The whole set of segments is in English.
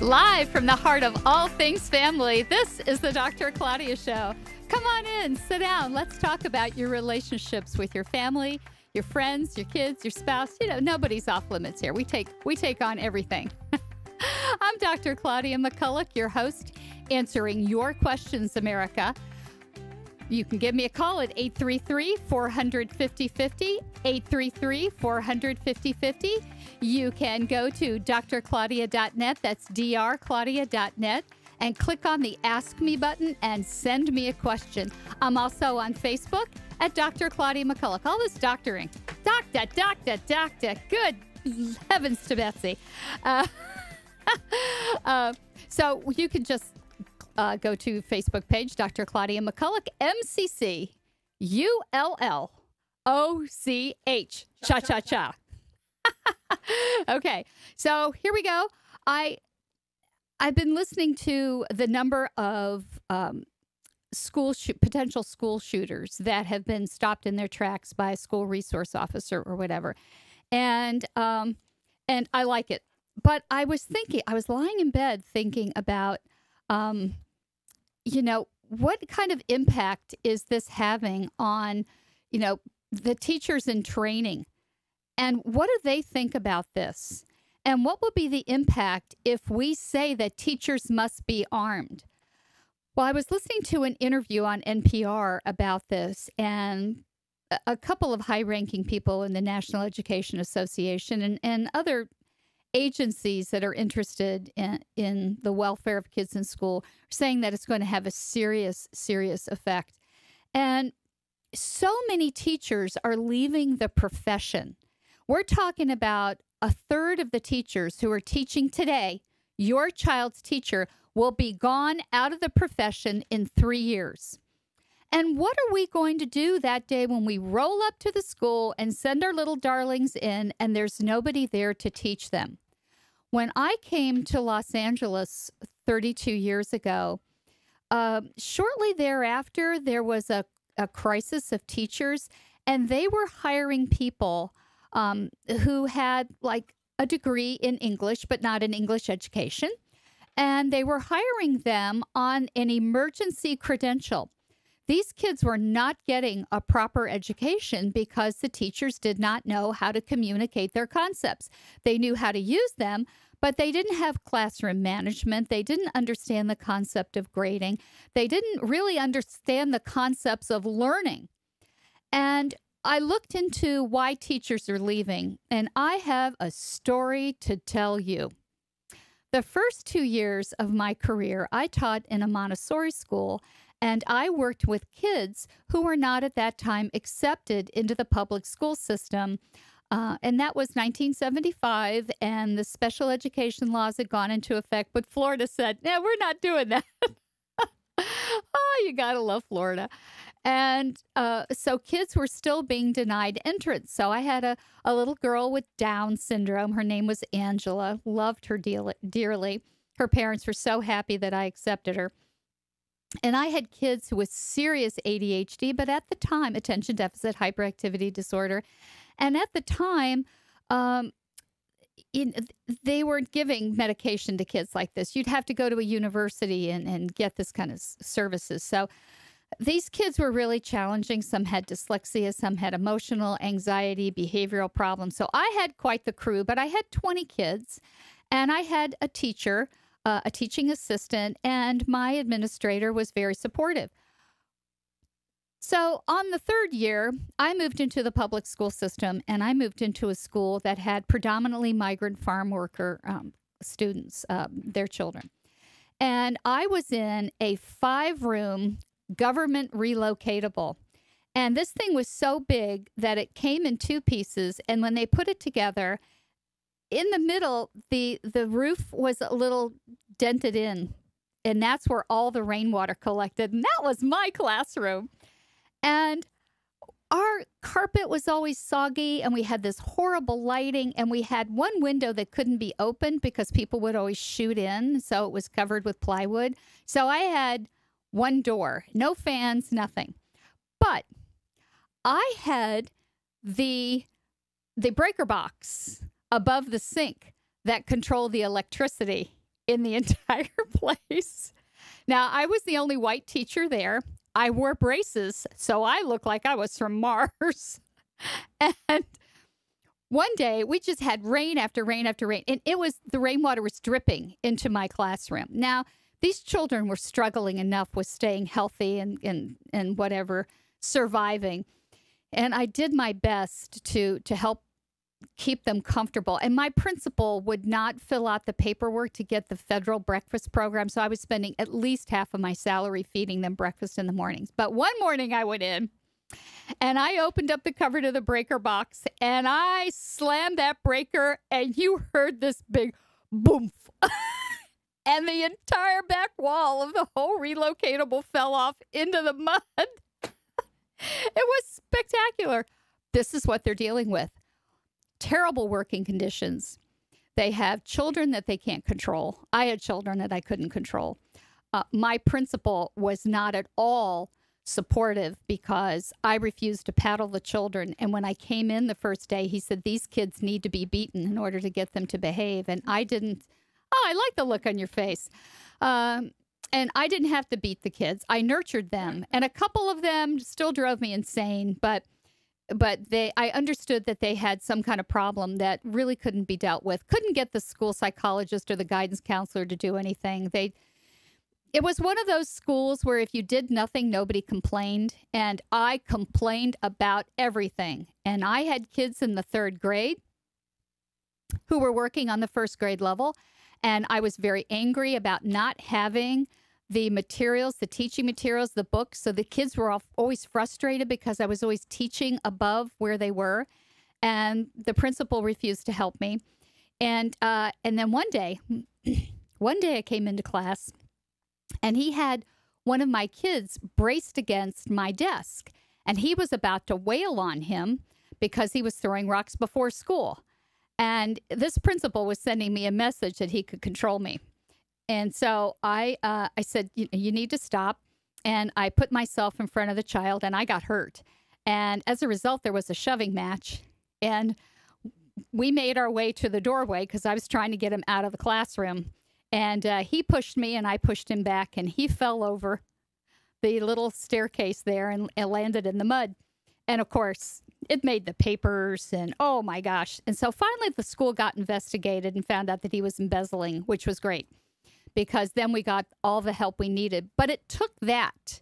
Live from the heart of all things family, this is the Dr. Claudia Show. Come on in, sit down. Let's talk about your relationships with your family, your friends, your kids, your spouse. You know, nobody's off limits here. We take on everything. I'm Dr. Claudia McCulloch, your host, answering your questions, America. You can give me a call at 833-400-5050, 833-400-5050. You can go to drclaudia.net, that's drclaudia.net, and click on the Ask Me button and send me a question. I'm also on Facebook at Dr. Claudia McCulloch. All this doctoring. Doctor. Good heavens to Betsy. So you can just go to Facebook page, Dr. Claudia McCulloch, MCCULLOCH. Cha-cha-cha. Okay, so here we go. I've been listening to the number of potential school shooters that have been stopped in their tracks by a school resource officer or whatever, and I like it. But I was lying in bed thinking about, what kind of impact is this having on, the teachers in training? And what do they think about this? And what will be the impact if we say that teachers must be armed? Well, I was listening to an interview on NPR about this, and a couple of high-ranking people in the National Education Association and other agencies that are interested in the welfare of kids in school are saying that it's going to have a serious, serious effect. And so many teachers are leaving the profession. We're talking about a third of the teachers who are teaching today. Your child's teacher will be gone out of the profession in 3 years. And what are we going to do that day when we roll up to the school and send our little darlings in and there's nobody there to teach them? When I came to Los Angeles 32 years ago, shortly thereafter, there was a crisis of teachers, and they were hiring people who had like a degree in English, but not an English education. And they were hiring them on an emergency credential. These kids were not getting a proper education because the teachers did not know how to communicate their concepts. They knew how to use them, but they didn't have classroom management. They didn't understand the concept of grading. They didn't really understand the concepts of learning. And I looked into why teachers are leaving, and I have a story to tell you. The first 2 years of my career, I taught in a Montessori school, and I worked with kids who were not at that time accepted into the public school system. And that was 1975, and the special education laws had gone into effect. But Florida said, no, we're not doing that. Oh, you got to love Florida. And so kids were still being denied entrance. So I had a little girl with Down syndrome. Her name was Angela. Loved her dearly. Her parents were so happy that I accepted her. And I had kids with serious ADHD, but at the time, attention deficit hyperactivity disorder. And at the time, they weren't giving medication to kids like this. You'd have to go to a university and get this kind of services. So these kids were really challenging. Some had dyslexia, some had emotional anxiety, behavioral problems. So I had quite the crew, but I had 20 kids, and I had a teacher, a teaching assistant, and my administrator was very supportive. So on the third year, I moved into the public school system, and I moved into a school that had predominantly migrant farm worker students, their children. And I was in a 5-room government relocatable. And this thing was so big that it came in 2 pieces. And when they put it together, in the middle, the roof was a little dented in. And that's where all the rainwater collected. And that was my classroom. And our carpet was always soggy, and we had this horrible lighting, and we had one window that couldn't be opened because people would always shoot in, so it was covered with plywood. So I had one door, no fans, nothing. But I had the breaker box above the sink that controlled the electricity in the entire place. Now, I was the only white teacher there. I wore braces, so I looked like I was from Mars. And one day, we just had rain after rain after rain, and the rainwater was dripping into my classroom. Now, these children were struggling enough with staying healthy and whatever, surviving. And I did my best to help keep them comfortable. And my principal would not fill out the paperwork to get the federal breakfast program, so I was spending at least half of my salary feeding them breakfast in the mornings. But one morning I went in, and I opened up the cover to the breaker box, and I slammed that breaker, and you heard this big boom. And the entire back wall of the whole relocatable fell off into the mud. It was spectacular. This is what they're dealing with. Terrible working conditions. They have children that they can't control. I had children that I couldn't control. My principal was not at all supportive because I refused to paddle the children. And when I came in the first day, he said, these kids need to be beaten in order to get them to behave. And I didn't. Oh, I like the look on your face. And I didn't have to beat the kids. I nurtured them. And a couple of them still drove me insane, but I understood that they had some kind of problem that really couldn't be dealt with. Couldn't get the school psychologist or the guidance counselor to do anything. It was one of those schools where if you did nothing, nobody complained. And I complained about everything. And I had kids in the 3rd grade who were working on the 1st grade level. And I was very angry about not having the materials, the teaching materials, the books. So the kids were always frustrated because I was always teaching above where they were. And the principal refused to help me. And then one day I came into class, and he had one of my kids braced against my desk. And he was about to wail on him because he was throwing rocks before school. And this principal was sending me a message that he could control me. And so I said, you need to stop. And I put myself in front of the child, and I got hurt. And as a result, there was a shoving match. And we made our way to the doorway because I was trying to get him out of the classroom. And he pushed me, and I pushed him back. And he fell over the little staircase there and landed in the mud. And, of course, it made the papers, and oh, my gosh. And so finally the school got investigated and found out that he was embezzling, which was great because then we got all the help we needed. But it took that.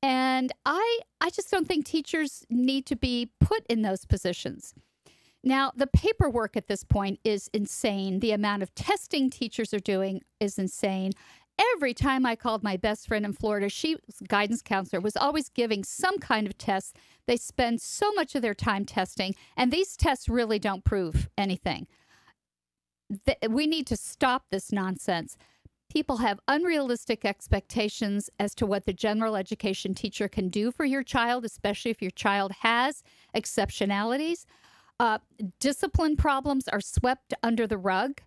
And I just don't think teachers need to be put in those positions. Now, the paperwork at this point is insane. The amount of testing teachers are doing is insane. Every time I called my best friend in Florida, she was a guidance counselor, was always giving some kind of test. They spend so much of their time testing, and these tests really don't prove anything. We need to stop this nonsense. People have unrealistic expectations as to what the general education teacher can do for your child, especially if your child has exceptionalities. Discipline problems are swept under the rug.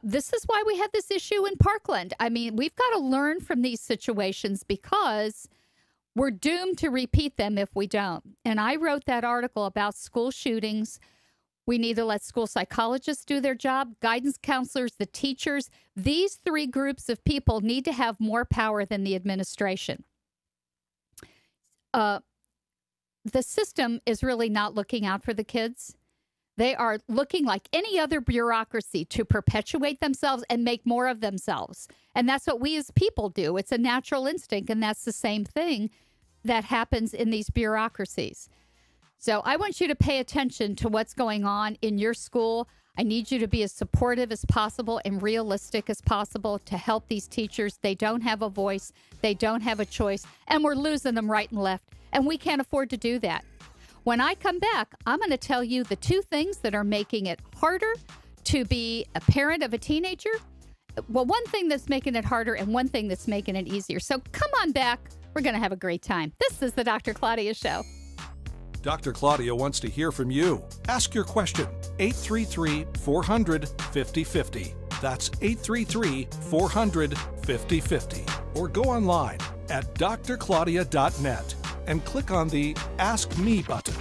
This is why we had this issue in Parkland. I mean, we've got to learn from these situations because we're doomed to repeat them if we don't. And I wrote that article about school shootings. We need to let school psychologists do their job, guidance counselors, the teachers. These 3 groups of people need to have more power than the administration. The system is really not looking out for the kids. They are looking like any other bureaucracy to perpetuate themselves and make more of themselves. And that's what we as people do. It's a natural instinct, and that's the same thing that happens in these bureaucracies. So I want you to pay attention to what's going on in your school. I need you to be as supportive as possible and realistic as possible to help these teachers. They don't have a voice. They don't have a choice. And we're losing them right and left. And we can't afford to do that. When I come back, I'm going to tell you the 2 things that are making it harder to be a parent of a teenager. Well, one thing that's making it harder and one thing that's making it easier. So come on back. We're going to have a great time. This is the Dr. Claudia Show. Dr. Claudia wants to hear from you. Ask your question. 833-400-5050. That's 833-400-5050. Or go online at drclaudia.net and click on the Ask Me button.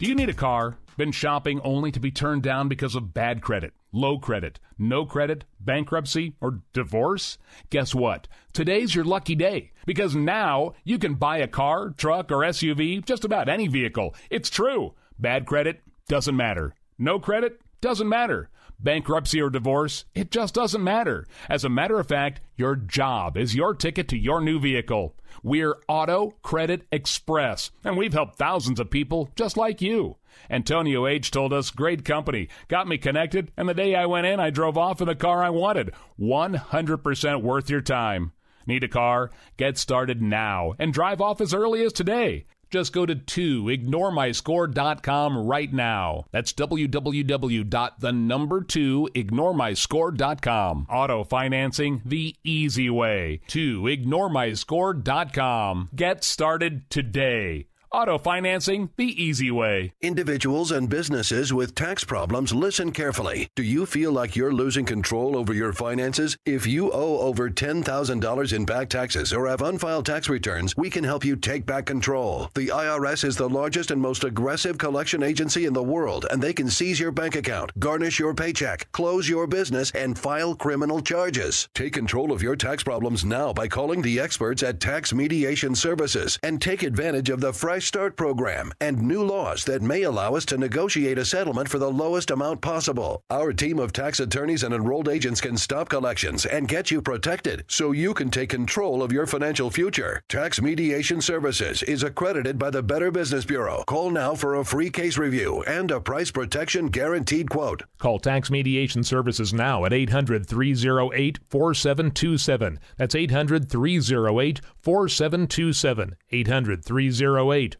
Do you need a car? Been shopping only to be turned down because of bad credit, low credit, no credit, bankruptcy, or divorce? Guess what? Today's your lucky day, because now you can buy a car, truck, or SUV, just about any vehicle. It's true. Bad credit doesn't matter. No credit doesn't matter. Bankruptcy or divorce, it just doesn't matter. As a matter of fact, your job is your ticket to your new vehicle. We're Auto Credit Express, and we've helped thousands of people just like you. Antonio H. told us, great company, got me connected, and the day I went in, I drove off in the car I wanted. 100% worth your time. Need a car? Get started now and drive off as early as today. Just go to 2ignoremyscore.com right now. That's www.2ignoremyscore.com. Auto financing the easy way. 2ignoremyscore.com. Get started today. Auto financing the easy way. Individuals and businesses with tax problems, listen carefully. Do you feel like you're losing control over your finances? If you owe over $10,000 in back taxes or have unfiled tax returns, we can help you take back control. The IRS is the largest and most aggressive collection agency in the world, and they can seize your bank account, garnish your paycheck, close your business, and file criminal charges. Take control of your tax problems now by calling the experts at Tax Mediation Services and take advantage of the Fresh Start program and new laws that may allow us to negotiate a settlement for the lowest amount possible. Our team of tax attorneys and enrolled agents can stop collections and get you protected so you can take control of your financial future. Tax Mediation Services is accredited by the Better Business Bureau. Call now for a free case review and a price protection guaranteed quote. Call Tax Mediation Services now at 800-308-4727. That's 800-308-4727. 800-308-4727.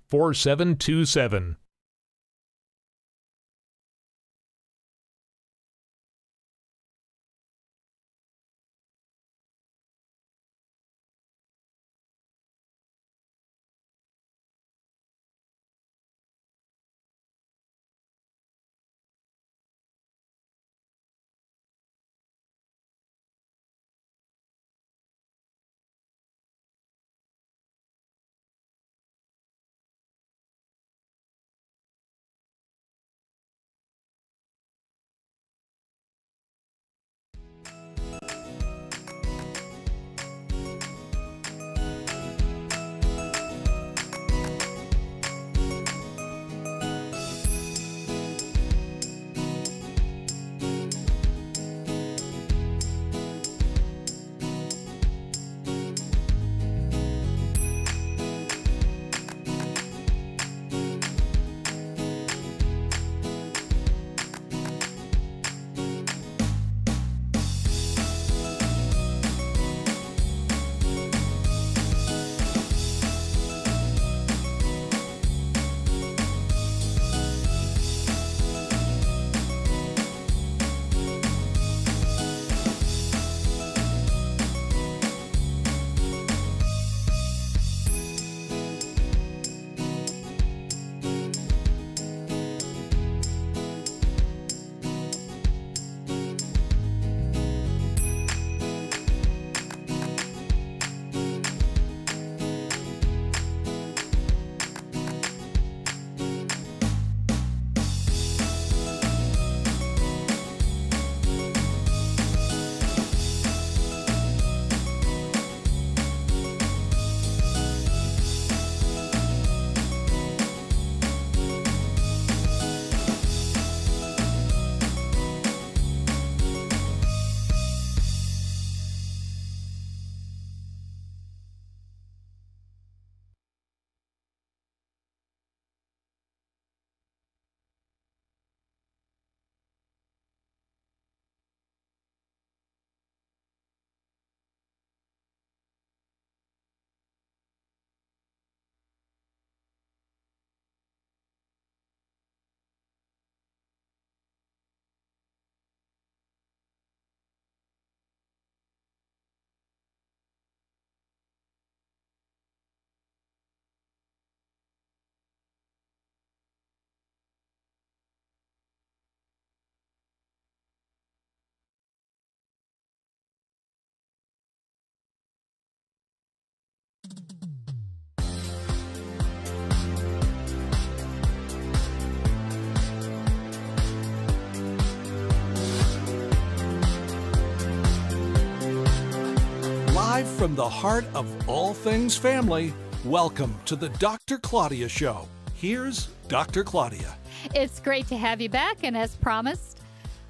from the heart of all things family, welcome to the Dr. Claudia Show. Here's Dr. Claudia. It's great to have you back, and as promised,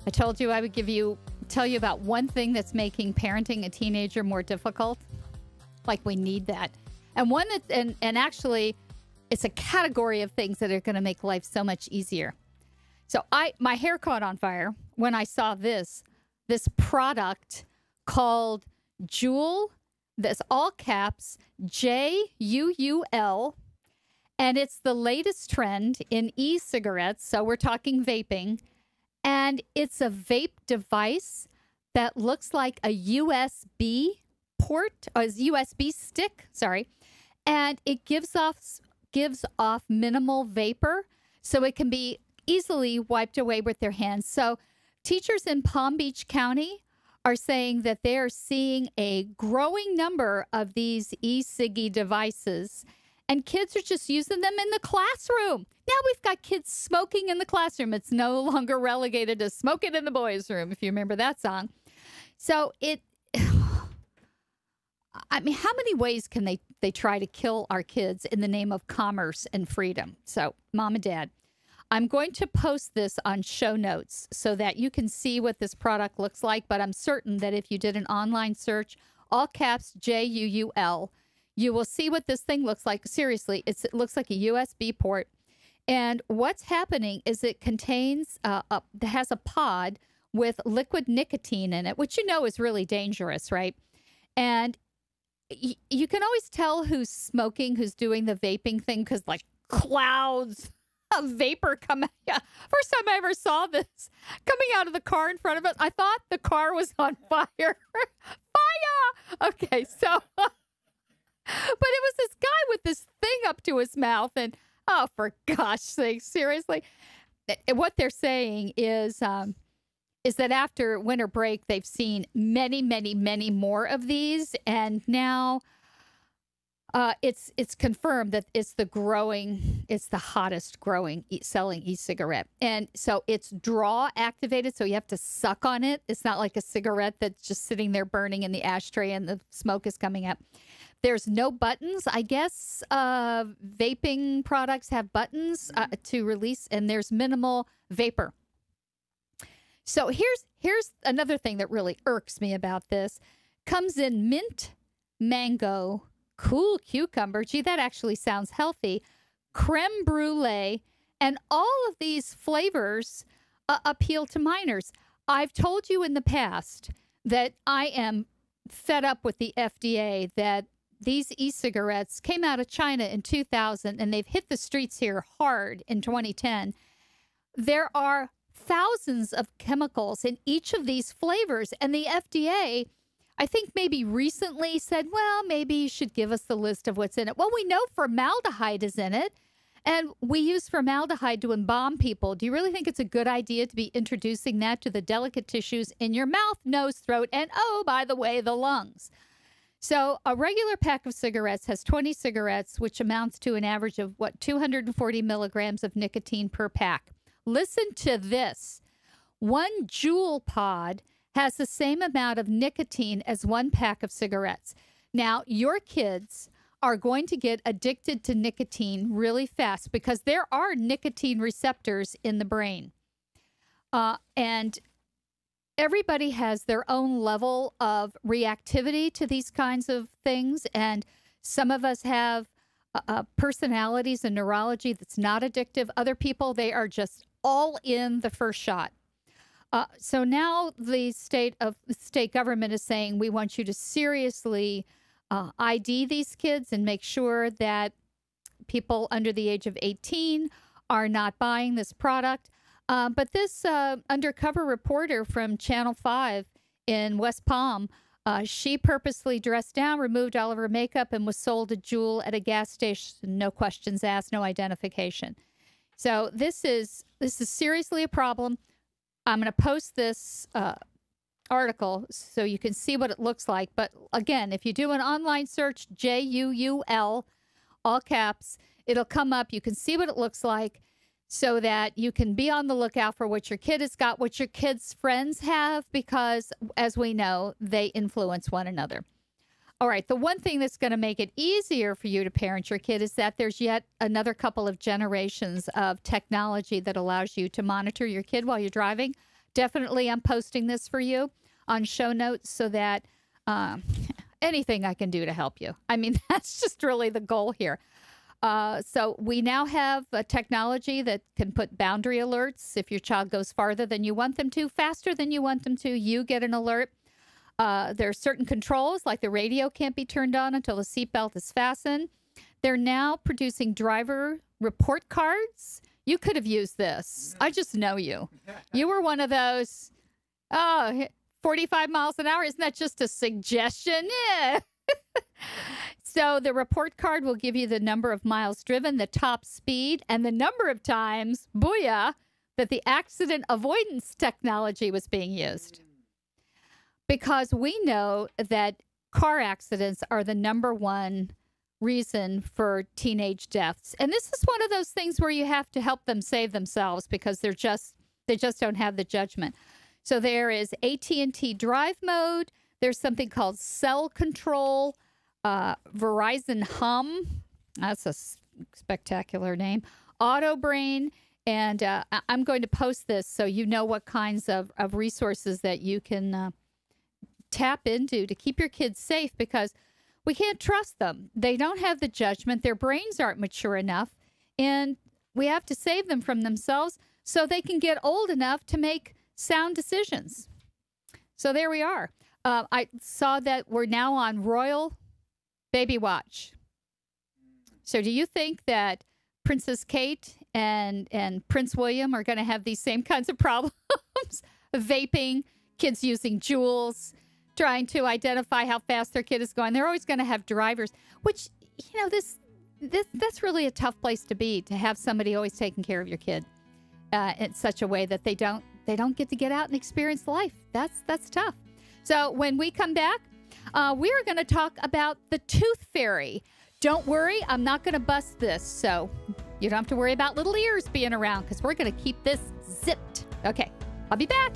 I told you I would tell you about one thing that's making parenting a teenager more difficult. Like, we need that. And one that, and actually, it's a category of things that are going to make life so much easier. So my hair caught on fire when I saw this product called Juul. That's all caps, Juul. And it's the latest trend in e-cigarettes. So we're talking vaping. And it's a vape device that looks like a USB port, a USB stick, sorry. And it gives off minimal vapor, so it can be easily wiped away with their hands. So teachers in Palm Beach County are saying that they are seeing a growing number of these e-ciggy devices, and kids are just using them in the classroom. Now we've got kids smoking in the classroom. It's no longer relegated to smoking in the boys' room, if you remember that song. So I mean, how many ways can they try to kill our kids in the name of commerce and freedom? So, Mom and Dad, I'm going to post this on show notes so that you can see what this product looks like, but I'm certain that if you did an online search, all caps Juul, you will see what this thing looks like. Seriously, it looks like a USB port. And what's happening is it contains, it has a pod with liquid nicotine in it, which you know is really dangerous, right? And you can always tell who's smoking, who's doing the vaping thing, because like clouds of vapor come out. Yeah. First time I ever saw this coming out of the car in front of us, I thought the car was on fire. Fire! Okay, so, but it was this guy with this thing up to his mouth, and oh, for gosh sake, seriously. What they're saying is that after winter break, they've seen many, many, many more of these. And now it's confirmed that it's the hottest growing selling e-cigarette. And so it's draw activated, so you have to suck on it. It's not like a cigarette that's just sitting there burning in the ashtray and the smoke is coming up. There's no buttons. I guess vaping products have buttons to release, and there's minimal vapor. So here's another thing that really irks me about this. Comes in mint, mango, cool cucumber. Gee, that actually sounds healthy. Creme brulee, and all of these flavors appeal to minors. I've told you in the past that I am fed up with the FDA, that these e-cigarettes came out of China in 2000, and they've hit the streets here hard in 2010. There are thousands of chemicals in each of these flavors, and the FDA, I think maybe recently said, well, maybe you should give us the list of what's in it. Well, we know formaldehyde is in it, and we use formaldehyde to embalm people. Do you really think it's a good idea to be introducing that to the delicate tissues in your mouth, nose, throat, and, oh, by the way, the lungs? So a regular pack of cigarettes has 20 cigarettes, which amounts to an average of, 240 milligrams of nicotine per pack. Listen to this. One Juul pod has the same amount of nicotine as one pack of cigarettes. Now, your kids are going to get addicted to nicotine really fast because there are nicotine receptors in the brain. And everybody has their own level of reactivity to these kinds of things. And some of us have personalities and neurology that's not addictive. Other people, they are just all in the first shot. So now the state government is saying, we want you to seriously ID these kids and make sure that people under the age of 18 are not buying this product. But this undercover reporter from Channel 5 in West Palm, she purposely dressed down, removed all of her makeup, and was sold a Juul at a gas station. No questions asked, no identification. So this is seriously a problem. I'm going to post this article so you can see what it looks like. But again, if you do an online search, Juul, all caps, it'll come up. You can see what it looks like so that you can be on the lookout for what your kid has got, what your kid's friends have, because as we know, they influence one another. All right, the one thing that's going to make it easier for you to parent your kid is that there's yet another couple of generations of technology that allows you to monitor your kid while you're driving. Definitely, I'm posting this for you on show notes so that anything I can do to help you. I mean, that's just really the goal here. So we now have a technology that can put boundary alerts. If your child goes farther than you want them to, faster than you want them to, you get an alert. There are certain controls, like the radio can't be turned on until the seatbelt is fastened. They're now producing driver report cards. You could have used this. I just know you. You were one of those, 45 miles an hour. Isn't that just a suggestion? Yeah. So the report card will give you the number of miles driven, the top speed, and the number of times, booyah, that the accident avoidance technology was being used. Because we know that car accidents are the number one reason for teenage deaths. And this is one of those things where you have to help them save themselves because they just don't have the judgment. So there is AT&T Drive Mode. There's something called Cell Control, Verizon Hum. That's a spectacular name. Auto Brain. And I'm going to post this so you know what kinds of resources that you can tap into to keep your kids safe, because we can't trust them. They don't have the judgment. Their brains aren't mature enough. And we have to save them from themselves so they can get old enough to make sound decisions. So there we are. I saw that we're now on Royal Baby Watch. So do you think that Princess Kate and Prince William are going to have these same kinds of problems? Vaping, kids using Juuls, trying to identify how fast their kid is going. They're always going to have drivers, which, you know, that's really a tough place to be, to have somebody always taking care of your kid in such a way that they don't get to get out and experience life. That's tough. So when we come back, we are going to talk about the tooth fairy. Don't worry, I'm not going to bust this, so you don't have to worry about little ears being around, because we're going to keep this zipped. Okay, I'll be back.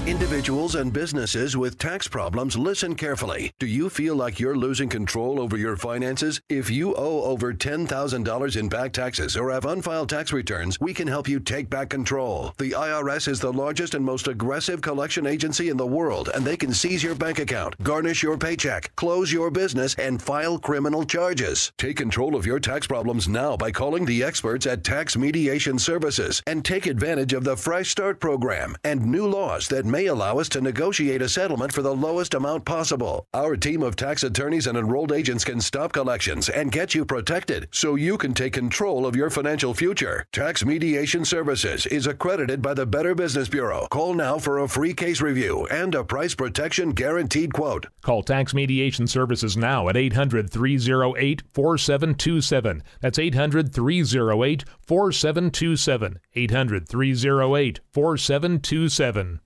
Individuals and businesses with tax problems, listen carefully. Do you feel like you're losing control over your finances? If you owe over $10,000 in back taxes or have unfiled tax returns, we can help you take back control. The IRS is the largest and most aggressive collection agency in the world, and they can seize your bank account, garnish your paycheck, close your business, and file criminal charges. Take control of your tax problems now by calling the experts at Tax Mediation Services and take advantage of the Fresh Start program and new laws that may allow us to negotiate a settlement for the lowest amount possible. Our team of tax attorneys and enrolled agents can stop collections and get you protected so you can take control of your financial future. Tax Mediation Services is accredited by the Better Business Bureau. Call now for a free case review and a price protection guaranteed quote. Call Tax Mediation Services now at 800-308-4727. That's 800-308-4727. 800-308-4727.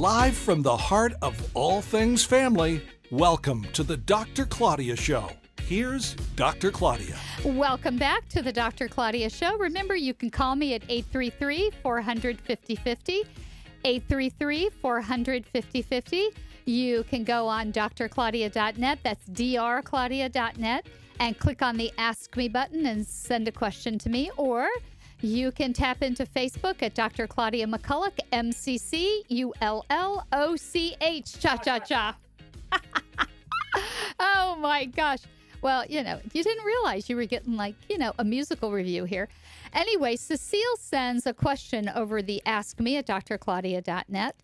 Live from the heart of all things family, welcome to the Dr. Claudia Show. Here's Dr. Claudia. Welcome back to the Dr. Claudia Show. Remember, you can call me at 833-400-5050, 833-400-5050. You can go on drclaudia.net, that's drclaudia.net, and click on the Ask Me button and send a question to me, or you can tap into Facebook at Dr. Claudia McCulloch, MCCULLOCH, cha-cha-cha. Oh, my gosh. Well, you didn't realize you were getting a musical review here. Anyway, Cecile sends a question over the Ask Me at drclaudia.net.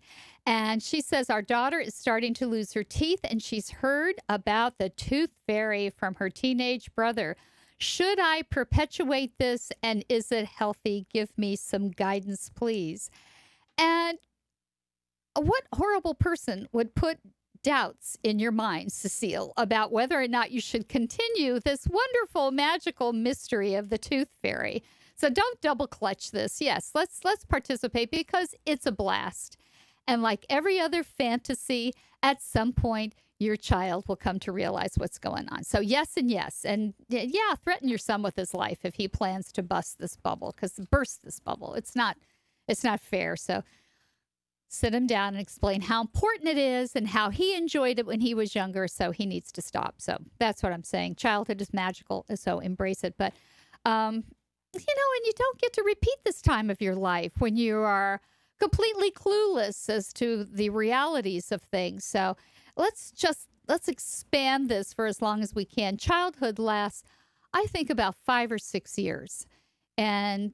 And she says, our daughter is starting to lose her teeth, and she's heard about the tooth fairy from her teenage brother. Should I perpetuate this, and is it healthy? Give me some guidance, please. And what horrible person would put doubts in your mind, Cecile, about whether or not you should continue this wonderful, magical mystery of the tooth fairy? So don't double clutch this. Yes, let's participate, because it's a blast. And like every other fantasy, at some point, your child will come to realize what's going on. So yes and yes. And yeah, threaten your son with his life if he plans to burst this bubble. It's not fair. So sit him down and explain how important it is and how he enjoyed it when he was younger, so he needs to stop. So that's what I'm saying. Childhood is magical, so embrace it. But, and you don't get to repeat this time of your life when you are completely clueless as to the realities of things. So let's expand this for as long as we can. Childhood lasts, I think, about 5 or 6 years. And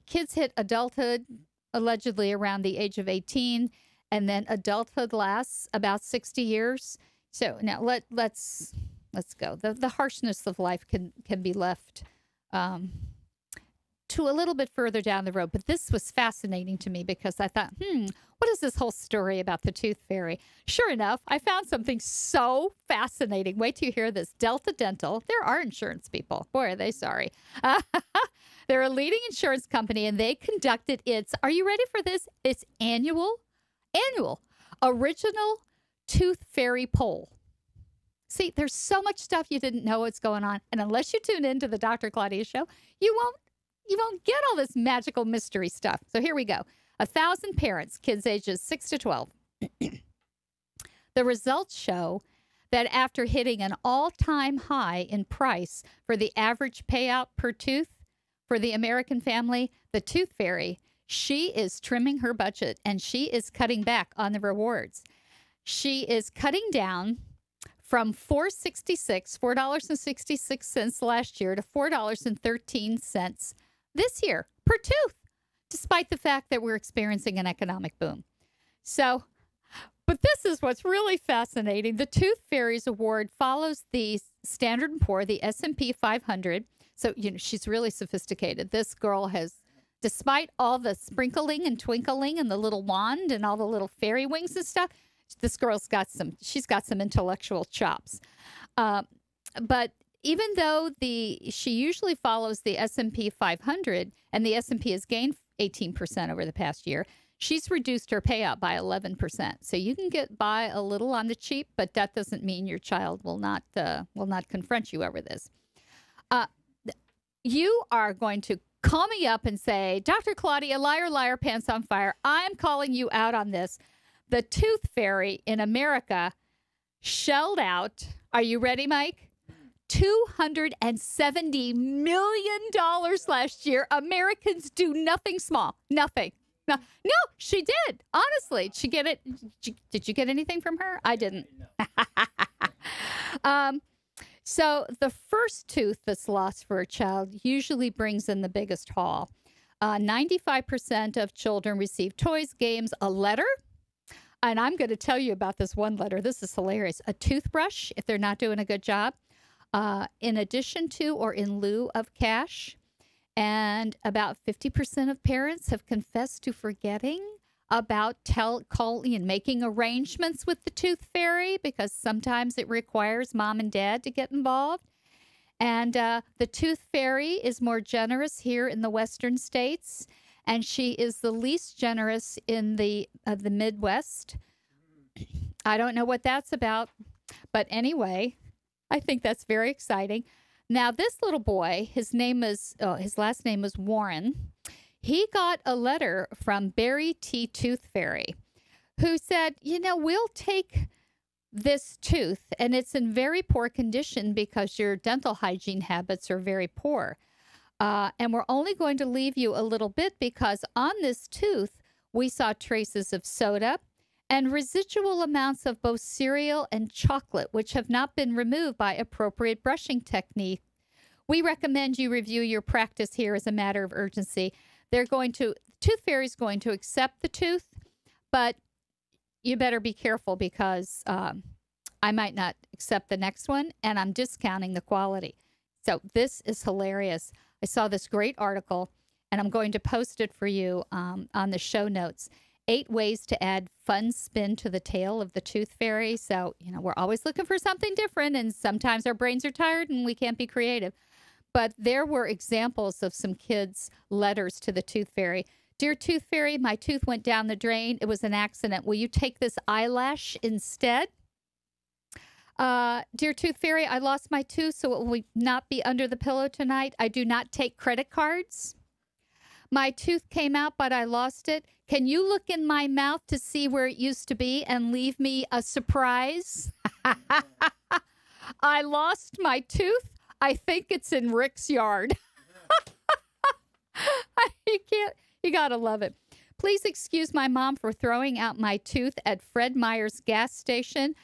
kids hit adulthood allegedly around the age of 18, and then adulthood lasts about 60 years. So now let's go. The harshness of life can be left to a little bit further down the road. But this was fascinating to me because I thought, what is this whole story about the tooth fairy? Sure enough, I found something so fascinating. Wait till you hear this. Delta Dental, there are insurance people. Boy, are they sorry. They're a leading insurance company, and they conducted are you ready for this? Its annual original tooth fairy poll. See, there's so much stuff you didn't know what's going on. And unless you tune into the Dr. Claudia Show, you won't get all this magical mystery stuff. So here we go. 1,000 parents, kids ages 6 to 12. The results show that after hitting an all-time high in price for the average payout per tooth for the American family, the tooth fairy, she is trimming her budget, and she is cutting back on the rewards. She is cutting down from $4.66 last year to $4.13 this year per tooth, despite the fact that we're experiencing an economic boom. So, but this is what's really fascinating. The Tooth Fairies Award follows the Standard & Poor, the S&P 500. So, she's really sophisticated. This girl has, despite all the sprinkling and twinkling and the little wand and all the little fairy wings and stuff, this girl's she's got some intellectual chops. But even though she usually follows the S&P 500, and the S&P has gained 18% over the past year, she's reduced her payout by 11%. So you can get by a little on the cheap, but that doesn't mean your child will not confront you over this. You are going to call me up and say, Dr. Claudia, liar, liar, pants on fire. I'm calling you out on this. The tooth fairy in America shelled out, are you ready, Mike? $270 million last year. Americans do nothing small. Nothing. No, she did. Honestly, did she get it? Did you get anything from her? I didn't. So the first tooth that's lost for a child usually brings in the biggest haul. 95% of children receive toys, games, a letter. And I'm going to tell you about this one letter. This is hilarious. A toothbrush, if they're not doing a good job, in addition to or in lieu of cash. And about 50% of parents have confessed to forgetting about making arrangements with the tooth fairy, because sometimes it requires mom and dad to get involved. And the tooth fairy is more generous here in the western states. and she is the least generous in the Midwest. I don't know what that's about, but anyway, I think that's very exciting. Now, this little boy, his last name is Warren. He got a letter from Barry T. Tooth Fairy, who said, we'll take this tooth, and it's in very poor condition because your dental hygiene habits are very poor. And we're only going to leave you a little bit because on this tooth, we saw traces of soda and residual amounts of both cereal and chocolate, which have not been removed by appropriate brushing technique. We recommend you review your practice here as a matter of urgency. Tooth Fairy's going to accept the tooth, but you better be careful because I might not accept the next one, and I'm discounting the quality. So this is hilarious. I saw this great article, and I'm going to post it for you on the show notes. 8 ways to add fun spin to the tale of the Tooth Fairy. So, we're always looking for something different, and sometimes our brains are tired and we can't be creative. But there were examples of some kids' letters to the Tooth Fairy. Dear Tooth Fairy, my tooth went down the drain. It was an accident. Will you take this eyelash instead? Dear Tooth Fairy, I lost my tooth, so it will not be under the pillow tonight. I do not take credit cards. My tooth came out, but I lost it. Can you look in my mouth to see where it used to be and leave me a surprise? I lost my tooth. I think it's in Rick's yard. You gotta love it. Please excuse my mom for throwing out my tooth at Fred Meyer's gas station.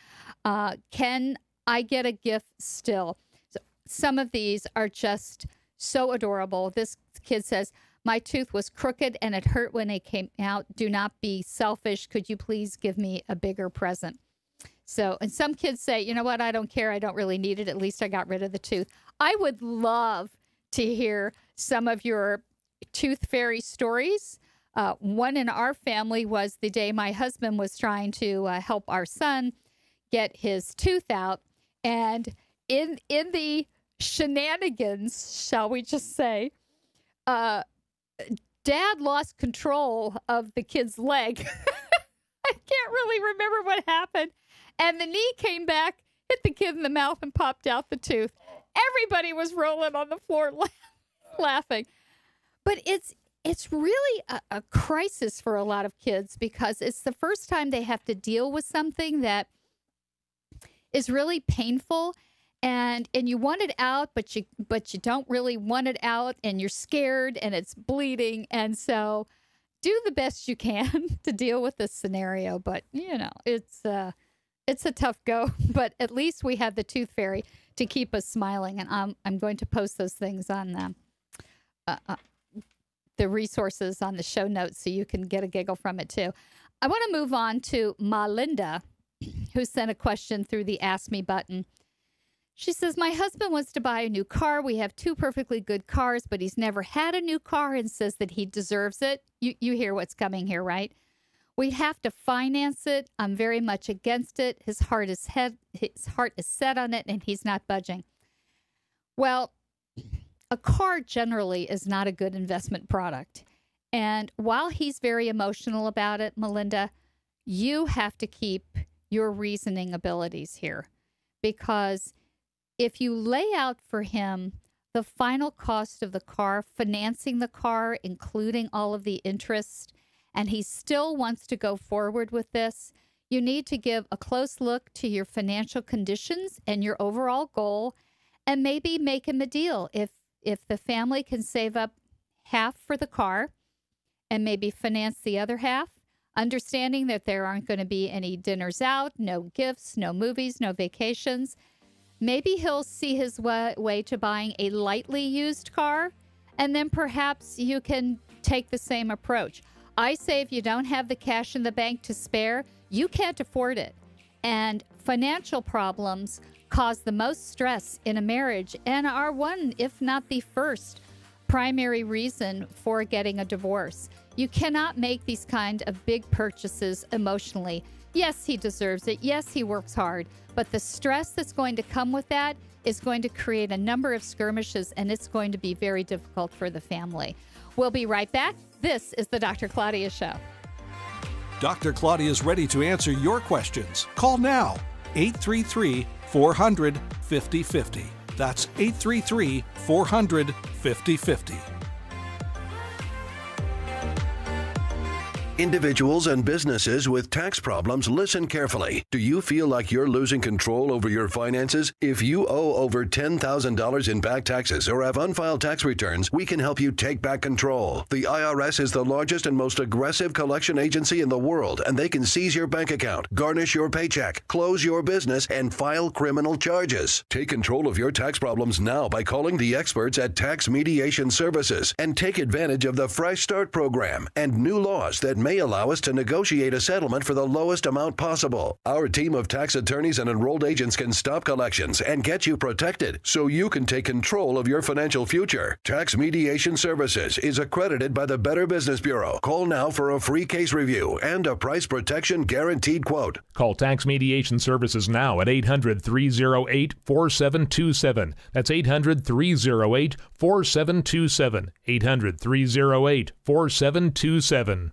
Can I get a gift still? So some of these are just so adorable. This kid says, my tooth was crooked and it hurt when it came out. Do not be selfish. Could you please give me a bigger present? So, and some kids say, you know what? I don't care. I don't really need it. At least I got rid of the tooth. I would love to hear some of your Tooth Fairy stories. One in our family was the day my husband was trying to help our son get his tooth out. And in the shenanigans, shall we just say, Dad lost control of the kid's leg. I can't really remember what happened. And the knee came back, hit the kid in the mouth, and popped out the tooth. Everybody was rolling on the floor laughing. But it's really a crisis for a lot of kids because it's the first time they have to deal with something that is really painful. And you want it out, but you don't really want it out, and you're scared, and it's bleeding. And so do the best you can to deal with this scenario. But, it's a tough go. But at least we have the Tooth Fairy to keep us smiling. And I'm going to post those things on the resources on the show notes so you can get a giggle from it, too. I want to move on to Malinda, who sent a question through the Ask Me button. She says, my husband wants to buy a new car. We have 2 perfectly good cars, but he's never had a new car and says that he deserves it. You hear what's coming here, right? We'd have to finance it. I'm very much against it. His heart is set on it, and he's not budging. Well, a car generally is not a good investment product. And while he's very emotional about it, Melinda, you have to keep your reasoning abilities here, because if you lay out for him the final cost of the car, financing the car, including all of the interest, and he still wants to go forward with this, you need to give a close look to your financial conditions and your overall goal, and maybe make him a deal. If the family can save up half for the car and maybe finance the other half, understanding that there aren't going to be any dinners out, no gifts, no movies, no vacations, maybe he'll see his way to buying a lightly used car, and then perhaps you can take the same approach. I say if you don't have the cash in the bank to spare, you can't afford it. And financial problems cause the most stress in a marriage and are one, if not the first, primary reason for getting a divorce. You cannot make these kind of big purchases emotionally. Yes, he deserves it. Yes, he works hard. But the stress that's going to come with that is going to create a number of skirmishes, and it's going to be very difficult for the family. We'll be right back. This is the Dr. Claudia Show. Dr. Claudia is ready to answer your questions. Call now, 833-400-5050. That's 833-400-5050. Individuals and businesses with tax problems, listen carefully. Do you feel like you're losing control over your finances? If you owe over $10,000 in back taxes or have unfiled tax returns, we can help you take back control. The IRS is the largest and most aggressive collection agency in the world, and they can seize your bank account, garnish your paycheck, close your business, and file criminal charges. Take control of your tax problems now by calling the experts at Tax Mediation Services and take advantage of the Fresh Start program and new laws that may allow us to negotiate a settlement for the lowest amount possible. Our team of tax attorneys and enrolled agents can stop collections and get you protected so you can take control of your financial future. Tax Mediation Services is accredited by the Better Business Bureau. Call now for a free case review and a price protection guaranteed quote. Call Tax Mediation Services now at 800-308-4727. That's 800-308-4727. 800-308-4727.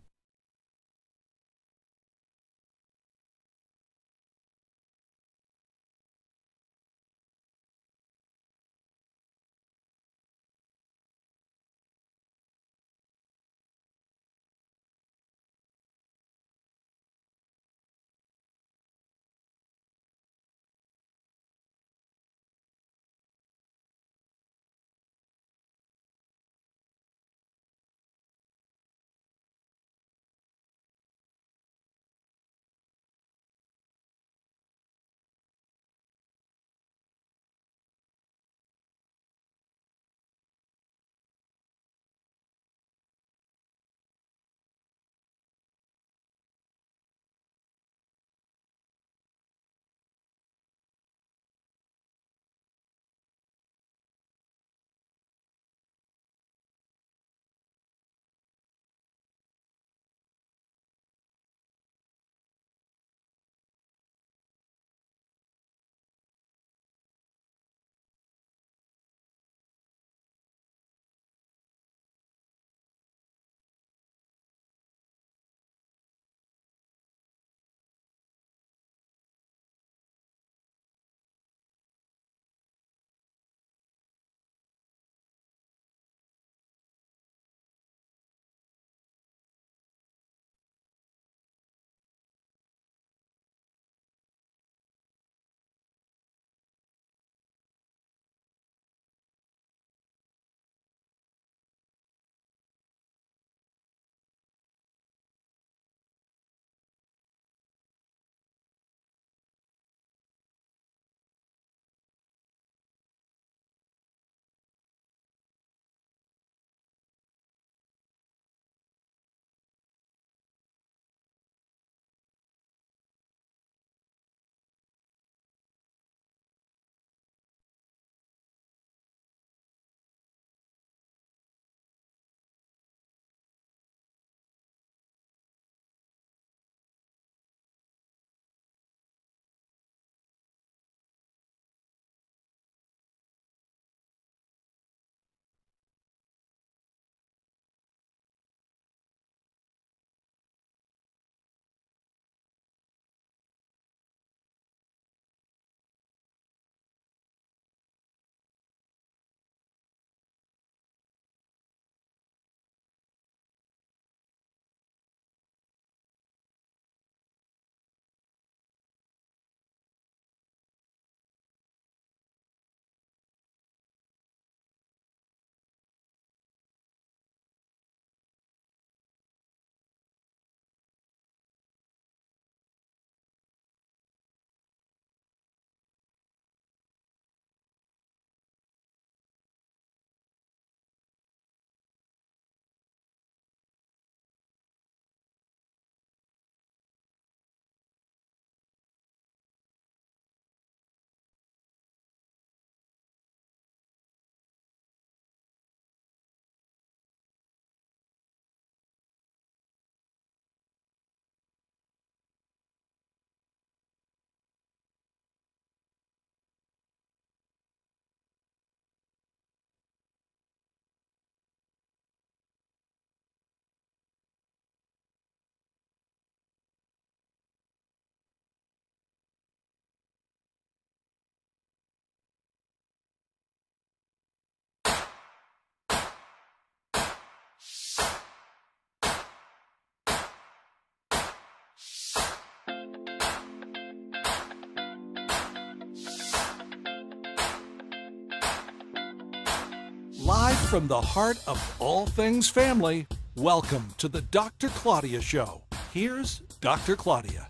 Live from the heart of all things family, welcome to the Dr. Claudia Show. Here's Dr. Claudia.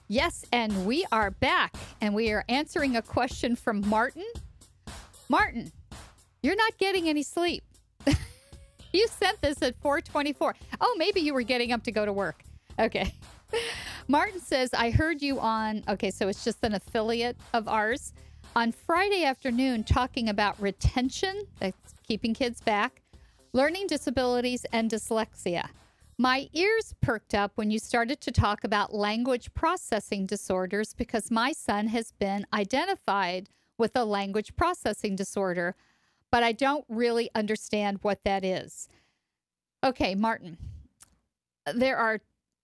Yes, and we are back, and we are answering a question from Martin. Martin, you're not getting any sleep. You sent this at 4:24. Oh, maybe you were getting up to go to work. Okay. Martin says, I heard you on, okay, so it's just an affiliate of ours, on Friday afternoon talking about retention, that's keeping kids back, learning disabilities, and dyslexia. My ears perked up when you started to talk about language processing disorders because my son has been identified with a language processing disorder, but I don't really understand what that is. Okay, Martin, there are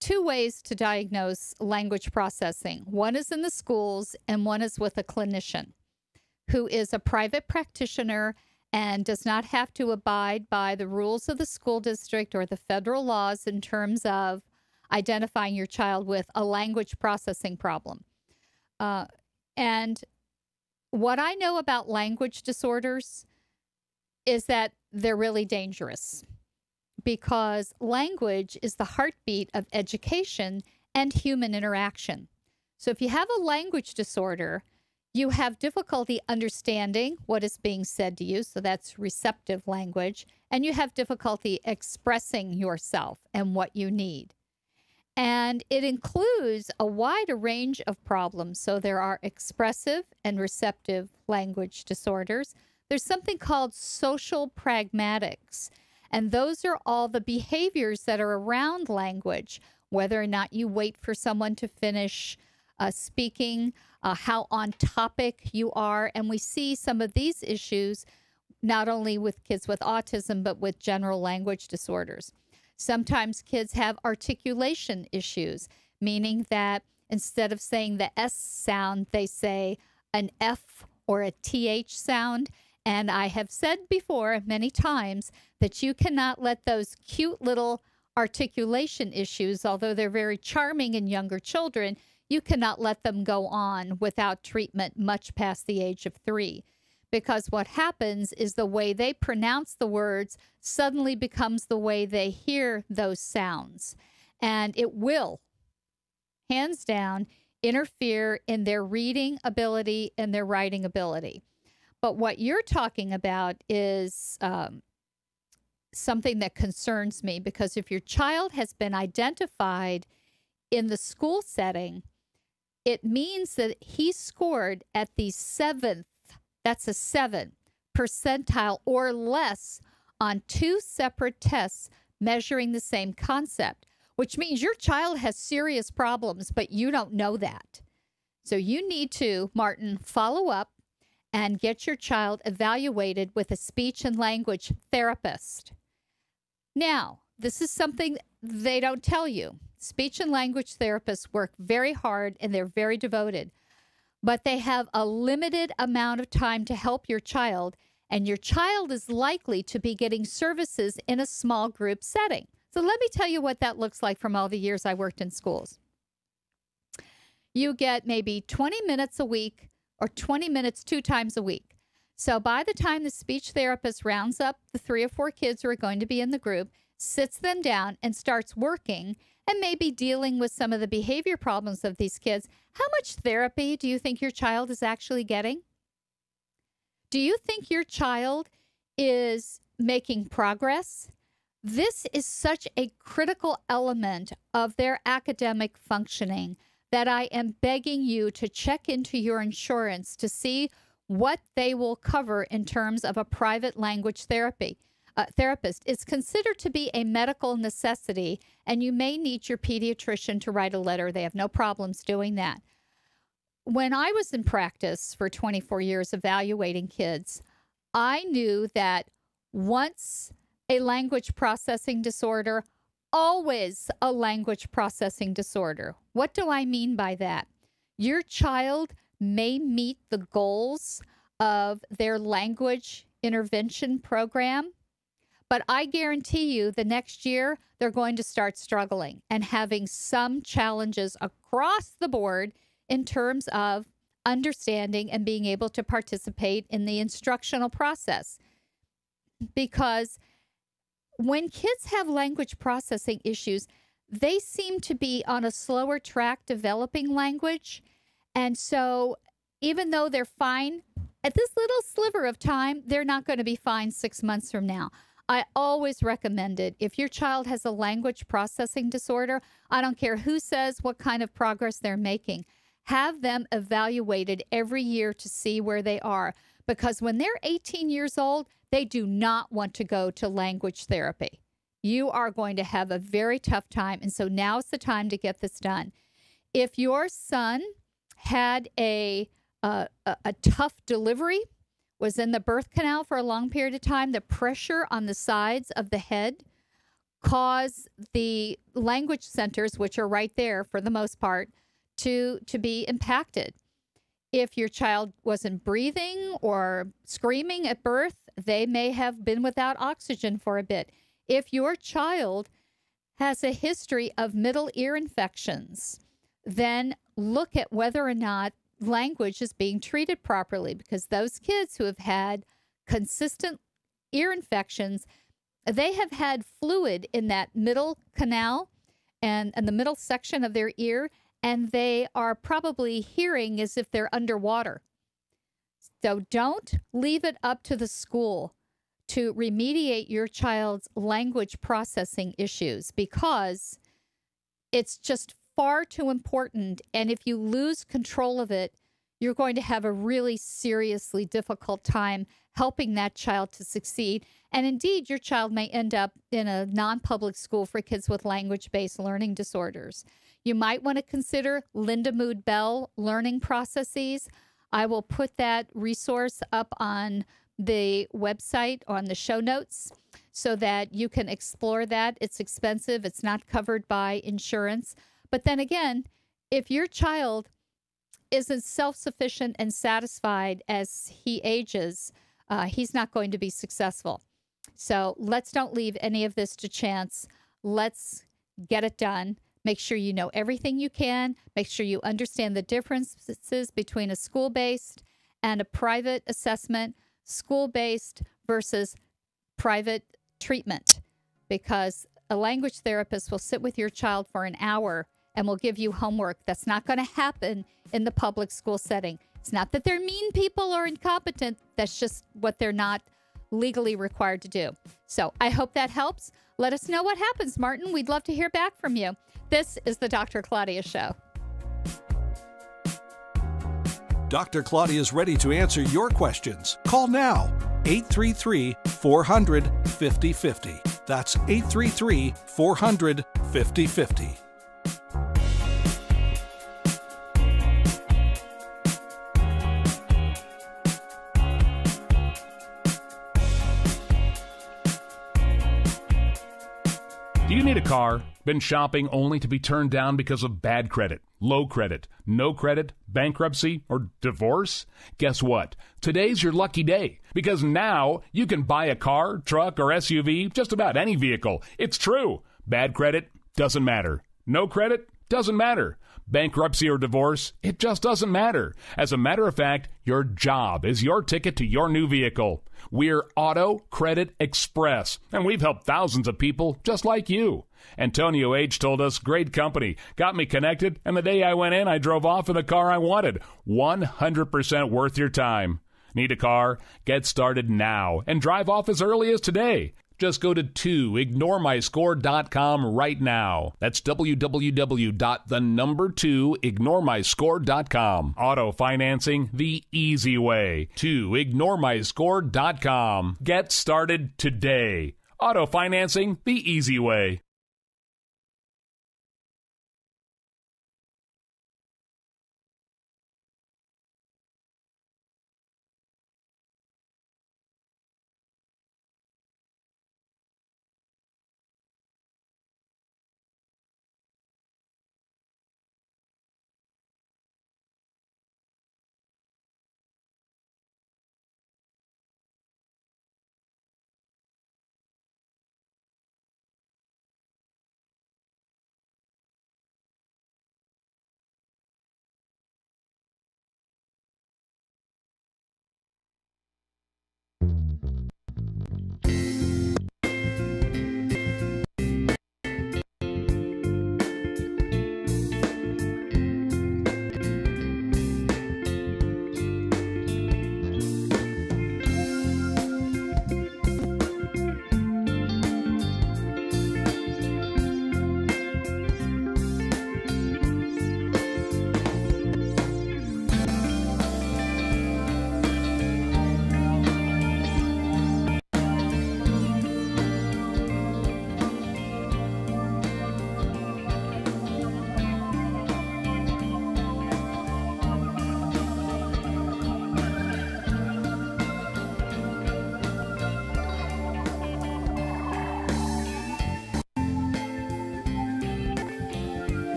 two ways to diagnose language processing. One is in the schools and one is with a clinician who is a private practitioner and does not have to abide by the rules of the school district or the federal laws in terms of identifying your child with a language processing problem. And what I know about language disorders is that they're really dangerous because language is the heartbeat of education and human interaction. So if you have a language disorder, you have difficulty understanding what is being said to you, so that's receptive language, and you have difficulty expressing yourself and what you need. And it includes a wider range of problems. So there are expressive and receptive language disorders. There's something called social pragmatics, and those are all the behaviors that are around language, whether or not you wait for someone to finish speaking, how on topic you are. And we see some of these issues not only with kids with autism, but with general language disorders. Sometimes kids have articulation issues, meaning that instead of saying the S sound, they say an F or a TH sound. And I have said before many times that you cannot let those cute little articulation issues, although they're very charming in younger children, you cannot let them go on without treatment much past the age of 3. Because what happens is the way they pronounce the words suddenly becomes the way they hear those sounds. And it will, hands down, interfere in their reading ability and their writing ability. But what you're talking about is something that concerns me, because if your child has been identified in the school setting, it means that he scored at the 7th, that's a 7 percentile or less on 2 separate tests measuring the same concept, which means your child has serious problems, but you don't know that. So you need to, Martin, follow up and get your child evaluated with a speech and language therapist. Now, this is something they don't tell you. Speech and language therapists work very hard and they're very devoted, but they have a limited amount of time to help your child, and your child is likely to be getting services in a small group setting. So let me tell you what that looks like from all the years I worked in schools. You get maybe 20 minutes a week or 20 minutes 2 times a week. So by the time the speech therapist rounds up the 3 or 4 kids who are going to be in the group, sits them down and starts working and maybe dealing with some of the behavior problems of these kids, how much therapy do you think your child is actually getting? Do you think your child is making progress? This is such a critical element of their academic functioning that I am begging you to check into your insurance to see what they will cover in terms of a private language therapist. It's considered to be a medical necessity, and you may need your pediatrician to write a letter. They have no problems doing that. When I was in practice for 24 years evaluating kids, I knew that once a language processing disorder, always a language processing disorder. What do I mean by that? Your child may meet the goals of their language intervention program, but I guarantee you the next year they're going to start struggling and having some challenges across the board in terms of understanding and being able to participate in the instructional process. because when kids have language processing issues, they seem to be on a slower track developing language. And so even though they're fine at this little sliver of time, they're not going to be fine 6 months from now. I always recommend it. If your child has a language processing disorder, I don't care who says what kind of progress they're making. Have them evaluated every year to see where they are. Because when they're 18 years old, they do not want to go to language therapy. You are going to have a very tough time. And so now's the time to get this done. If your son had a tough delivery, was in the birth canal for a long period of time, the pressure on the sides of the head caused the language centers, which are right there for the most part, to be impacted. If your child wasn't breathing or screaming at birth, they may have been without oxygen for a bit. If your child has a history of middle ear infections, then look at whether or not language is being treated properly, because those kids who have had consistent ear infections, they have had fluid in that middle canal and the middle section of their ear, and they are probably hearing as if they're underwater. So don't leave it up to the school to remediate your child's language processing issues, because it's just far too important. And if you lose control of it, you're going to have a really seriously difficult time helping that child to succeed. And indeed, your child may end up in a non-public school for kids with language-based learning disorders. You might want to consider Linda Mood Bell learning processes. I will put that resource up on the website, on the show notes, so that you can explore that. It's expensive. It's not covered by insurance. But then again, if your child isn't self-sufficient and satisfied as he ages, he's not going to be successful. So let's don't leave any of this to chance. Let's get it done. Make sure you know everything you can. Make sure you understand the differences between a school-based and a private assessment, school-based versus private treatment, because a language therapist will sit with your child for an hour and will give you homework. That's not going to happen in the public school setting. It's not that they're mean people or incompetent. That's just what they're not legally required to do. So I hope that helps. Let us know what happens, Martin. We'd love to hear back from you. This is the Dr. Claudia Show. Dr. Claudia is ready to answer your questions. Call now, 833-400-5050. That's 833-400-5050. Do you need a car? Been shopping only to be turned down because of bad credit, low credit, no credit, bankruptcy, or divorce? Guess what? Today's your lucky day, because now you can buy a car, truck, or SUV, just about any vehicle. It's true. Bad credit doesn't matter. No credit doesn't matter. Bankruptcy or divorce, it just doesn't matter. As a matter of fact, your job is your ticket to your new vehicle. We're Auto Credit Express, and we've helped thousands of people just like you. Antonio H. told us, great company, got me connected, and the day I went in, I drove off in the car I wanted. 100% worth your time. Need a car? Get started now and drive off as early as today. Just go to 2ignoremyscore.com right now. That's www.2ignoremyscore.com. Auto financing the easy way. 2ignoremyscore.com. Get started today. Auto financing the easy way.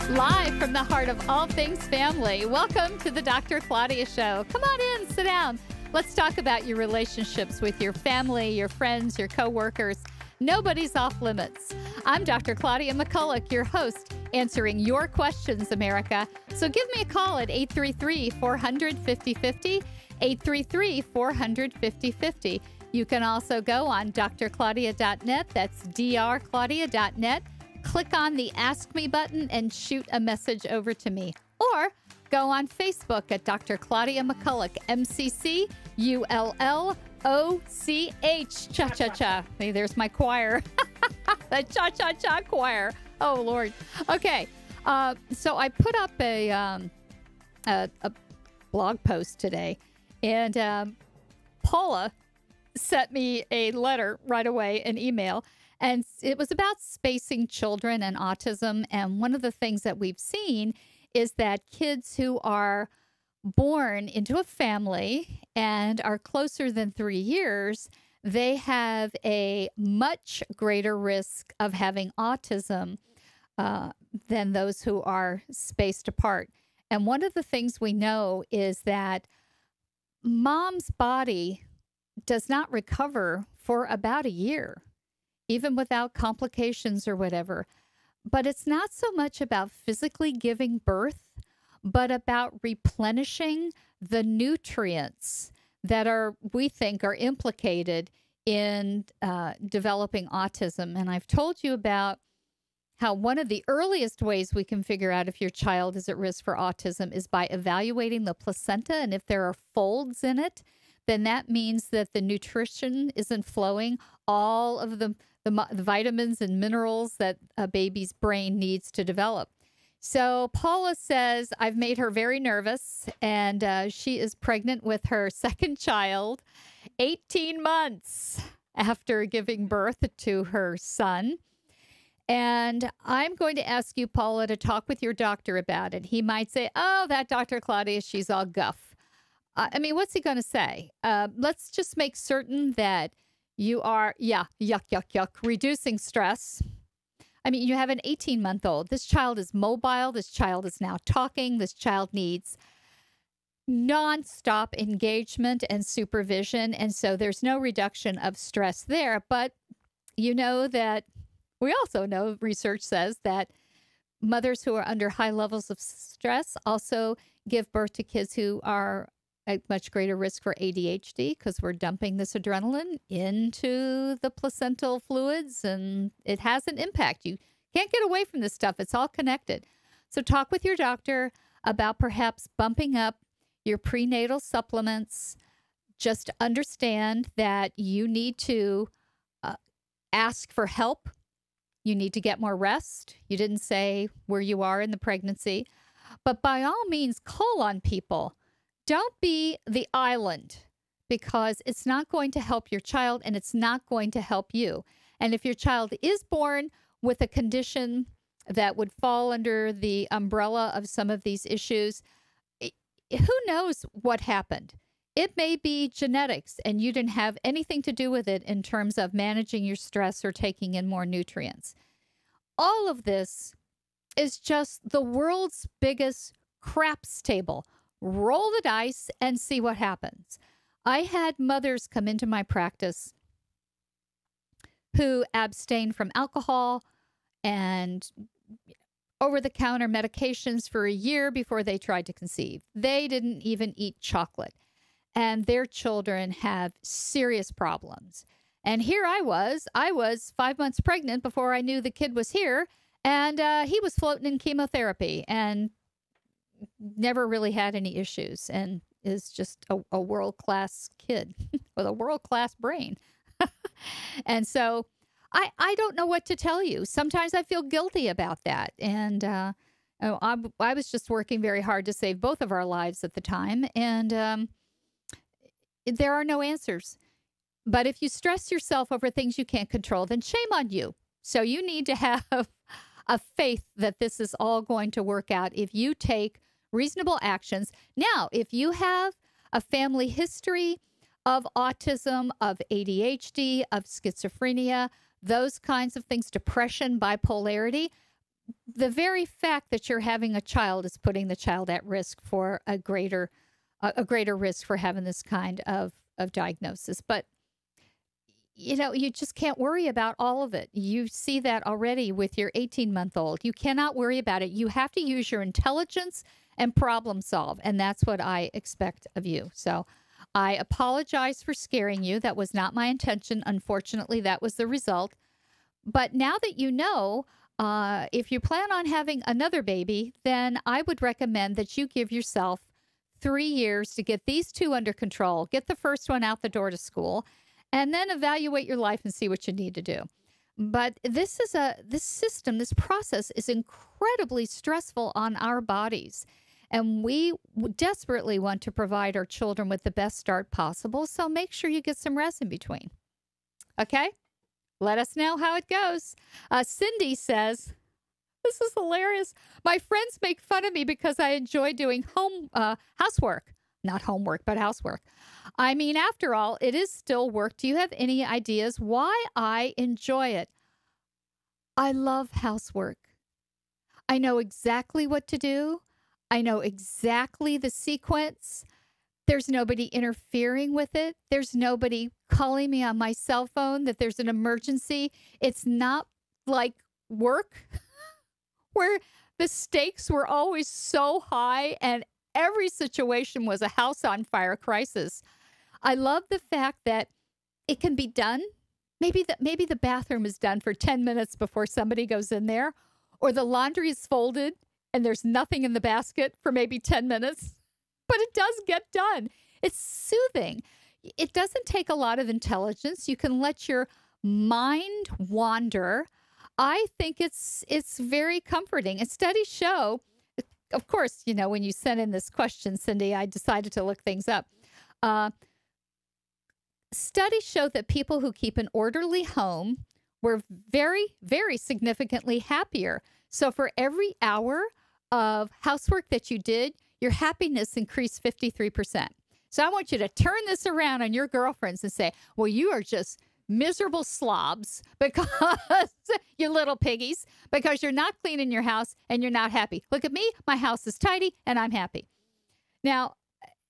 Live from the heart of all things family. Welcome to the Dr. Claudia Show. Come on in, sit down. Let's talk about your relationships with your family, your friends, your coworkers. Nobody's off limits. I'm Dr. Claudia McCulloch, your host, answering your questions, America. So give me a call at 833-400-5050, 833-400-5050. You can also go on drclaudia.net. That's drclaudia.net. Click on the Ask Me button and shoot a message over to me. Or go on Facebook at Dr. Claudia McCulloch, MCCULLOCH. Cha-cha-cha. Hey, there's my choir. The cha-cha-cha choir. Oh, Lord. Okay. So I put up a blog post today, and Paula sent me a letter right away, an email. And it was about spacing children and autism. And one of the things that we've seen is that kids who are born into a family and are closer than 3 years, they have a much greater risk of having autism than those who are spaced apart. And one of the things we know is that mom's body does not recover for about a year, even without complications or whatever. But it's not so much about physically giving birth, but about replenishing the nutrients that we think are implicated in developing autism. And I've told you about how one of the earliest ways we can figure out if your child is at risk for autism is by evaluating the placenta. And if there are folds in it, then that means that the nutrition isn't flowing. All of the vitamins and minerals that a baby's brain needs to develop. So Paula says, I've made her very nervous, and she is pregnant with her second child, 18 months after giving birth to her son. And I'm going to ask you, Paula, to talk with your doctor about it. He might say, oh, that Dr. Claudia, she's all guff. I mean, what's he going to say? Let's just make certain that you are, yuck, reducing stress. I mean, you have an 18-month-old. This child is mobile. This child is now talking. This child needs nonstop engagement and supervision. And so there's no reduction of stress there. But you know that we also know research says that mothers who are under high levels of stress also give birth to kids who are at much greater risk for ADHD, because we're dumping this adrenaline into the placental fluids, and it has an impact. You can't get away from this stuff. It's all connected. So talk with your doctor about perhaps bumping up your prenatal supplements. Just understand that you need to ask for help. You need to get more rest. You didn't say where you are in the pregnancy, but by all means, call on people. Don't be the island, because it's not going to help your child and it's not going to help you. And if your child is born with a condition that would fall under the umbrella of some of these issues, who knows what happened? It may be genetics and you didn't have anything to do with it in terms of managing your stress or taking in more nutrients. All of this is just the world's biggest craps table. Roll the dice and see what happens. I had mothers come into my practice who abstained from alcohol and over-the-counter medications for a year before they tried to conceive. They didn't even eat chocolate. And their children have serious problems. And here I was 5 months pregnant before I knew the kid was here. And he was floating in chemotherapy and never really had any issues, and is just a world-class kid with a world-class brain. And so I don't know what to tell you. Sometimes I feel guilty about that. And I was just working very hard to save both of our lives at the time. And there are no answers. But if you stress yourself over things you can't control, then shame on you. So you need to have a faith that this is all going to work out if you take reasonable actions. Now, if you have a family history of autism, of ADHD, of schizophrenia, those kinds of things, depression, bipolarity, the very fact that you're having a child is putting the child at risk for a greater risk for having this kind of diagnosis. But you just can't worry about all of it. You see that already with your 18-month-old. You cannot worry about it. You have to use your intelligence and problem solve. And that's what I expect of you. So I apologize for scaring you. That was not my intention. Unfortunately, that was the result. But now that you know, if you plan on having another baby, then I would recommend that you give yourself 3 years to get these two under control, get the first one out the door to school, and then evaluate your life and see what you need to do. But this process is incredibly stressful on our bodies. And we desperately want to provide our children with the best start possible. So make sure you get some rest in between. Okay? Let us know how it goes. Cindy says, this is hilarious. My friends make fun of me because I enjoy doing housework. Not homework, but housework. I mean, after all, it is still work. Do you have any ideas why I enjoy it? I love housework. I know exactly what to do. I know exactly the sequence. There's nobody interfering with it. There's nobody calling me on my cell phone that there's an emergency. It's not like work where the stakes were always so high and every situation was a house on fire crisis. I love the fact that it can be done. Maybe the bathroom is done for 10 minutes before somebody goes in there, or the laundry is folded and there's nothing in the basket for maybe 10 minutes, but it does get done. It's soothing. It doesn't take a lot of intelligence. You can let your mind wander. I think it's very comforting. And studies show, of course, when you sent in this question, Cindy, I decided to look things up. Studies show that people who keep an orderly home were very, very significantly happier. So for every hour of housework that you did, your happiness increased 53%. So I want you to turn this around on your girlfriends and say, well, you are just miserable slobs because you little piggies, because you're not cleaning your house and you're not happy. Look at me. My house is tidy and I'm happy. Now,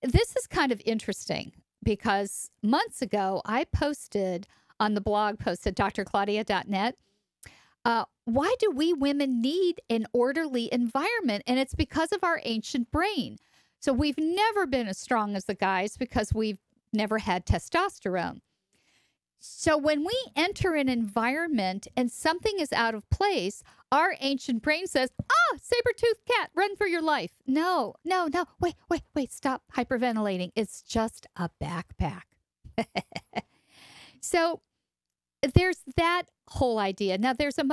this is kind of interesting because months ago, I posted on the blog post at drclaudia.net, why do we women need an orderly environment? And it's because of our ancient brain. So we've never been as strong as the guys because we've never had testosterone. So when we enter an environment and something is out of place, our ancient brain says, saber-toothed cat, run for your life. No, wait, stop hyperventilating. It's just a backpack. So there's that whole idea. Now, there's a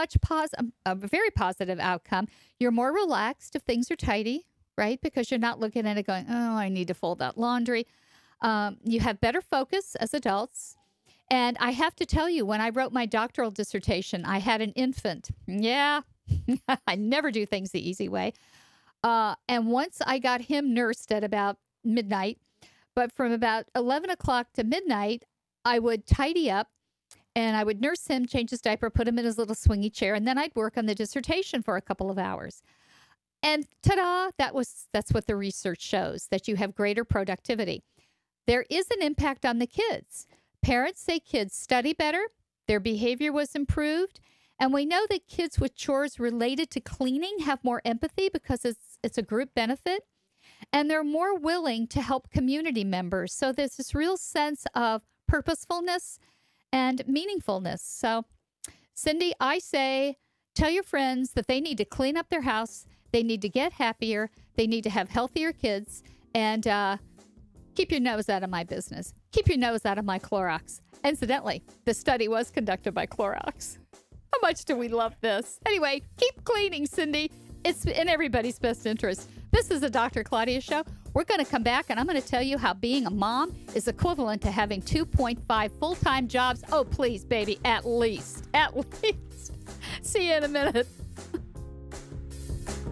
very positive outcome. You're more relaxed if things are tidy, right? Because you're not looking at it going, I need to fold that laundry. You have better focus as adults. And I have to tell you, when I wrote my doctoral dissertation, I had an infant. Yeah, I never do things the easy way. And once I got him nursed at about midnight, but from about 11 o'clock to midnight, I would tidy up and I would nurse him, change his diaper, put him in his little swingy chair, and then I'd work on the dissertation for a couple of hours. And ta-da, that's what the research shows, that you have greater productivity. There is an impact on the kids. Parents say kids study better, their behavior was improved, and we know that kids with chores related to cleaning have more empathy because it's a group benefit, and they're more willing to help community members. So there's this real sense of purposefulness and meaningfulness. So, Cindy, I say tell your friends that they need to clean up their house, they need to get happier, they need to have healthier kids, and keep your nose out of my business. Keep your nose out of my Clorox. Incidentally, the study was conducted by Clorox. How much do we love this? Anyway, keep cleaning, Cindy. It's in everybody's best interest. This is the Dr. Claudia Show. We're going to come back, and I'm going to tell you how being a mom is equivalent to having 2.5 full-time jobs. Oh, please, baby, at least. At least. See you in a minute.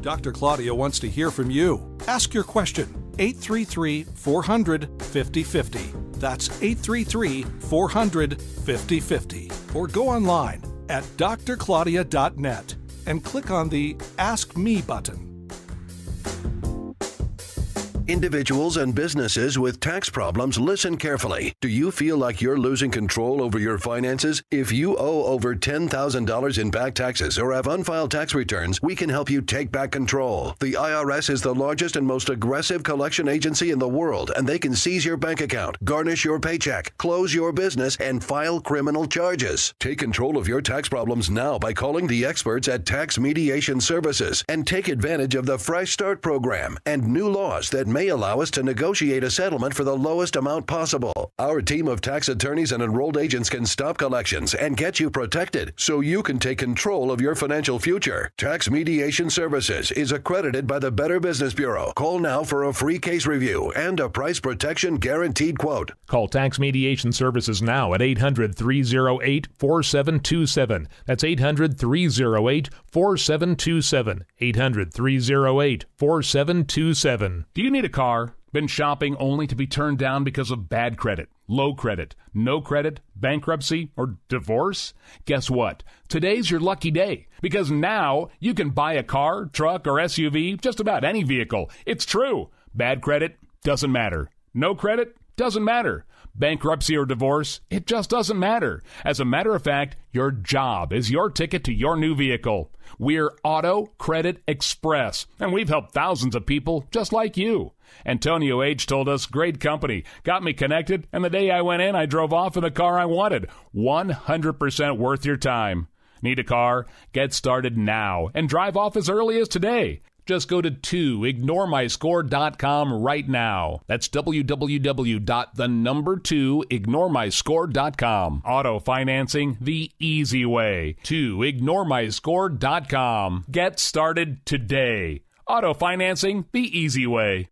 Dr. Claudia wants to hear from you. Ask your question. 833-400-5050. That's 833-400-5050. Or go online at drclaudia.net. and click on the Ask Me button. Individuals and businesses with tax problems, listen carefully. Do you feel like you're losing control over your finances? If you owe over $10,000 in back taxes or have unfiled tax returns, we can help you take back control. The IRS is the largest and most aggressive collection agency in the world, and they can seize your bank account, garnish your paycheck, close your business, and file criminal charges. Take control of your tax problems now by calling the experts at Tax Mediation Services and take advantage of the Fresh Start program and new laws that may allow us to negotiate a settlement for the lowest amount possible. Our team of tax attorneys and enrolled agents can stop collections and get you protected so you can take control of your financial future. Tax Mediation Services is accredited by the Better Business Bureau. Call now for a free case review and a price protection guaranteed quote. Call Tax Mediation Services now at 800-308-4727. That's 800-308-4727. 800-308-4727. Do you need a car? Been shopping only to be turned down because of bad credit, low credit, no credit, bankruptcy, or divorce? Guess what? Today's your lucky day because now you can buy a car, truck, or SUV, just about any vehicle. It's true. Bad credit doesn't matter. No credit doesn't matter. Bankruptcy or divorce, it just doesn't matter. As a matter of fact, your job is your ticket to your new vehicle. We're Auto Credit Express, and we've helped thousands of people just like you. Antonio H. told us, great company, got me connected, and the day I went in, I drove off in the car I wanted. 100% worth your time. Need a car? Get started now and drive off as early as today. Just go to 2ignoremyscore.com right now. That's www.2ignoremyscore.com. Auto financing the easy way. 2ignoremyscore.com. Get started today. Auto financing the easy way.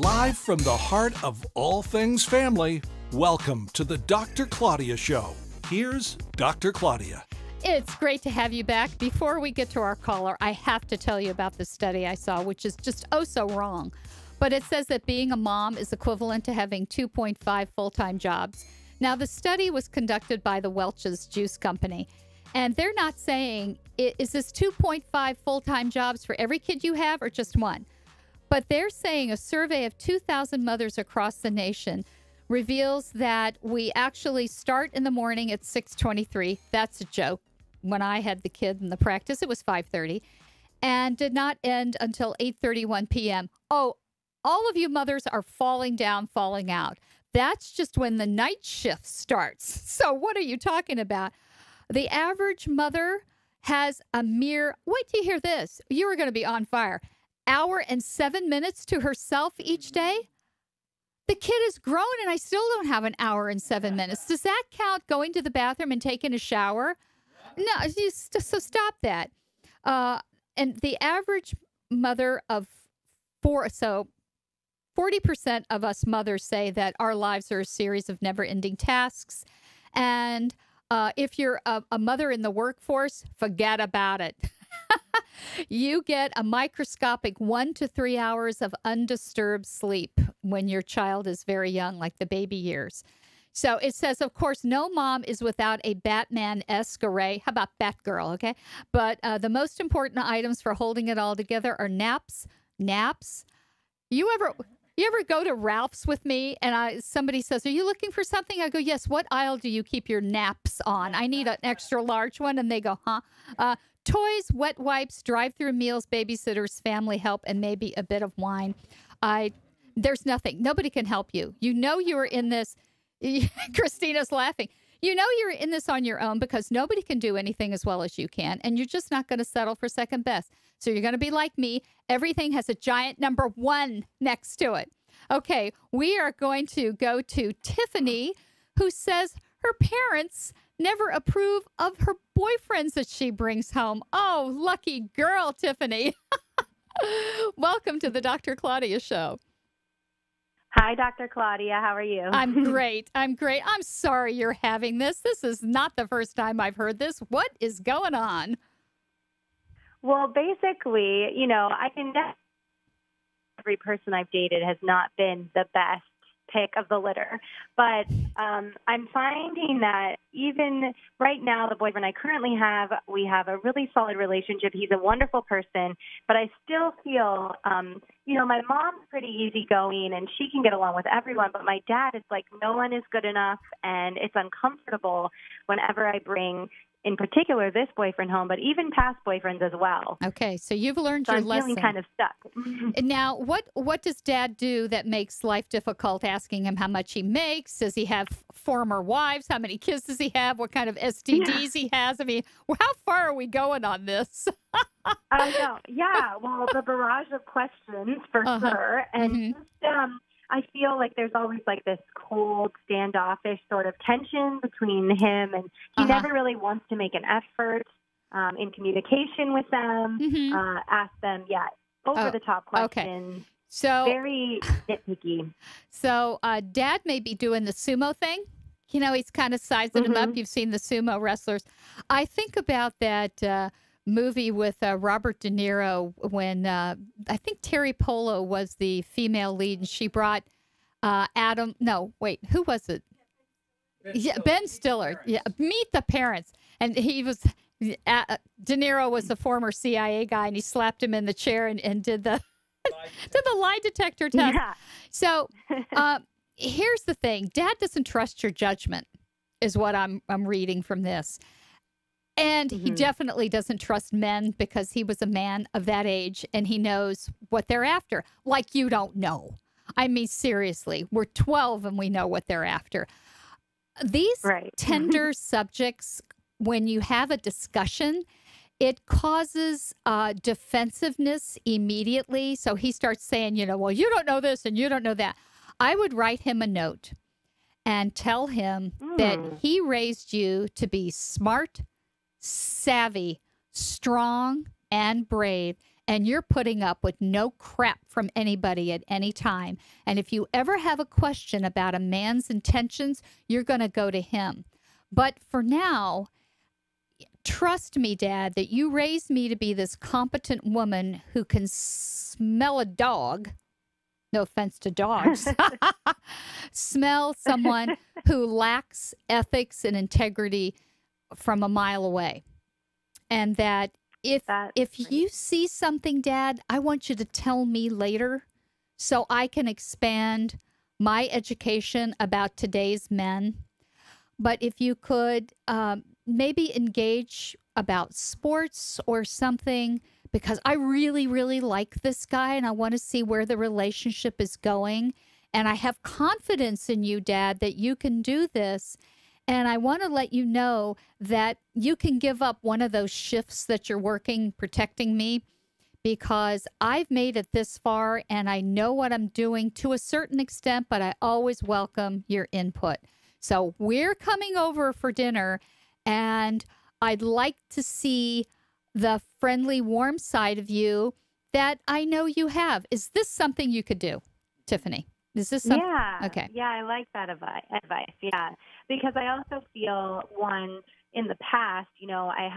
Live from the heart of all things family, welcome to the Dr. Claudia Show. Here's Dr. Claudia. It's great to have you back. Before we get to our caller, I have to tell you about the study I saw, which is just so wrong. But it says that being a mom is equivalent to having 2.5 full-time jobs. Now, the study was conducted by the Welch's Juice Company, and they're not saying, is this 2.5 full-time jobs for every kid you have or just one? But they're saying a survey of 2,000 mothers across the nation reveals that we actually start in the morning at 6:23. That's a joke. When I had the kid in the practice, it was 5:30 and did not end until 8:31 p.m. Oh, all of you mothers are falling down, falling out. That's just when the night shift starts. So what are you talking about? The average mother has a mere, wait till you hear this, you are going to be on fire, hour and 7 minutes to herself each day. The kid is grown and I still don't have an hour and 7 minutes. Does that count going to the bathroom and taking a shower? No, so stop that. And the average mother of 40% of us mothers say that our lives are a series of never-ending tasks. And if you're a mother in the workforce, forget about it. You get a microscopic 1 to 3 hours of undisturbed sleep when your child is very young, like the baby years. So it says, of course, no mom is without a Batman-esque array. How about Batgirl, okay? But the most important items for holding it all together are naps. You ever go to Ralph's with me and somebody says, are you looking for something? I go, yes. What aisle do you keep your naps on? I need an extra large one. And they go, huh? Toys, wet wipes, drive-through meals, babysitters, family help, and maybe a bit of wine. There's nothing. Nobody can help you. You know you are in this. Christina's laughing. You know you're in this on your own because nobody can do anything as well as you can, and you're just not going to settle for second best. So you're going to be like me. Everything has a giant number 1 next to it. Okay, we are going to go to Tiffany, who says her parents never approve of her boyfriends that she brings home. Oh, lucky girl, Tiffany. Welcome to the Dr. Claudia Show. Hi, Dr. Claudia. How are you? I'm great. I'm sorry you're having this. This is not the first time I've heard this. What is going on? Well, basically, I can every person I've dated has not been the best pick of the litter. But I'm finding that even right now, the boyfriend I currently have, we have a really solid relationship. He's a wonderful person, but I still feel, my mom's pretty easygoing and she can get along with everyone. But my dad is like, no one is good enough. And it's uncomfortable whenever I bring, in particular, this boyfriend home, but even past boyfriends as well. Okay, so you've learned your I'm lesson. feeling kind of stuck. Now, what does Dad do that makes life difficult? Asking him how much he makes? Does he have former wives? How many kids does he have? What kind of STDs he has? I mean, how far are we going on this? No. Yeah, well, the barrage of questions for sure. And I feel like there's always like this cold, standoffish sort of tension between him, and he never really wants to make an effort in communication with them, ask them, over-the-top questions. Okay. So very nitpicky. So Dad may be doing the sumo thing. He's kind of sizing him up. You've seen the sumo wrestlers. I think about that movie with Robert De Niro when I think Terry Polo was the female lead, and she brought Adam. No, wait, who was it? Ben Stiller. Yeah, Meet the Parents, and he was De Niro was the former CIA guy, and he slapped him in the chair and did the did the lie detector test. Yeah. So here's the thing: Dad doesn't trust your judgment, is what I'm reading from this. And he definitely doesn't trust men because he was a man of that age and he knows what they're after. Like you don't know. I mean, seriously, we're 12 and we know what they're after. These tender subjects, when you have a discussion, it causes defensiveness immediately. So he starts saying, well, you don't know this and you don't know that. I would write him a note and tell him that he raised you to be smart, savvy, strong, and brave, and you're putting up with no crap from anybody at any time. And if you ever have a question about a man's intentions, you're going to go to him. But for now, trust me, Dad, that you raised me to be this competent woman who can smell a dog. No offense to dogs. Smell someone who lacks ethics and integrity from a mile away. And that if you see something, Dad, I want you to tell me later so I can expand my education about today's men. But if you could maybe engage about sports or something, because I really, really like this guy and I want to see where the relationship is going. And I have confidence in you, Dad, that you can do this. And I want to let you know that you can give up one of those shifts that you're working protecting me, because I've made it this far and I know what I'm doing to a certain extent, but I always welcome your input. So we're coming over for dinner, and I'd like to see the friendly, warm side of you that I know you have. Is this something you could do, Tiffany? Is this something? Yeah. Okay. Yeah, I like that advice. Yeah, because I also feel, one, in the past, you know, I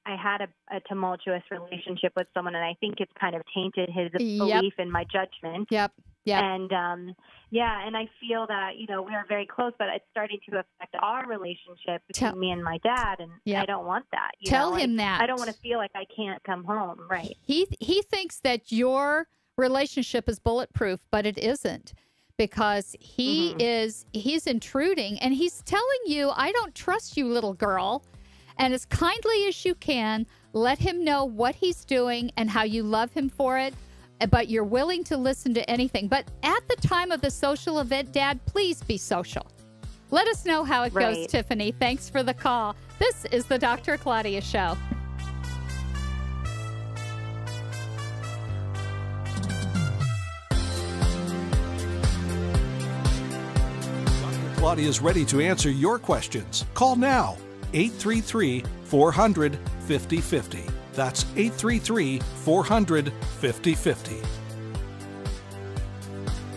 had a tumultuous relationship with someone, and I think it's kind of tainted his belief in my judgment. Yep. And and I feel that, you know, we are very close, but it's starting to affect our relationship between me and my dad, and I don't want that. Tell him that. I don't want to feel like I can't come home. Right. He thinks that your relationship is bulletproof, but it isn't, because he's intruding, and he's telling you, I don't trust you, little girl. And as kindly as you can, let him know what he's doing and how you love him for it. But you're willing to listen to anything. But at the time of the social event, Dad, please be social. Let us know how it goes, Tiffany. Thanks for the call. This is the Dr. Claudia Show. Dr. Claudia is ready to answer your questions. Call now, 833-400-5050. That's 833-400-5050.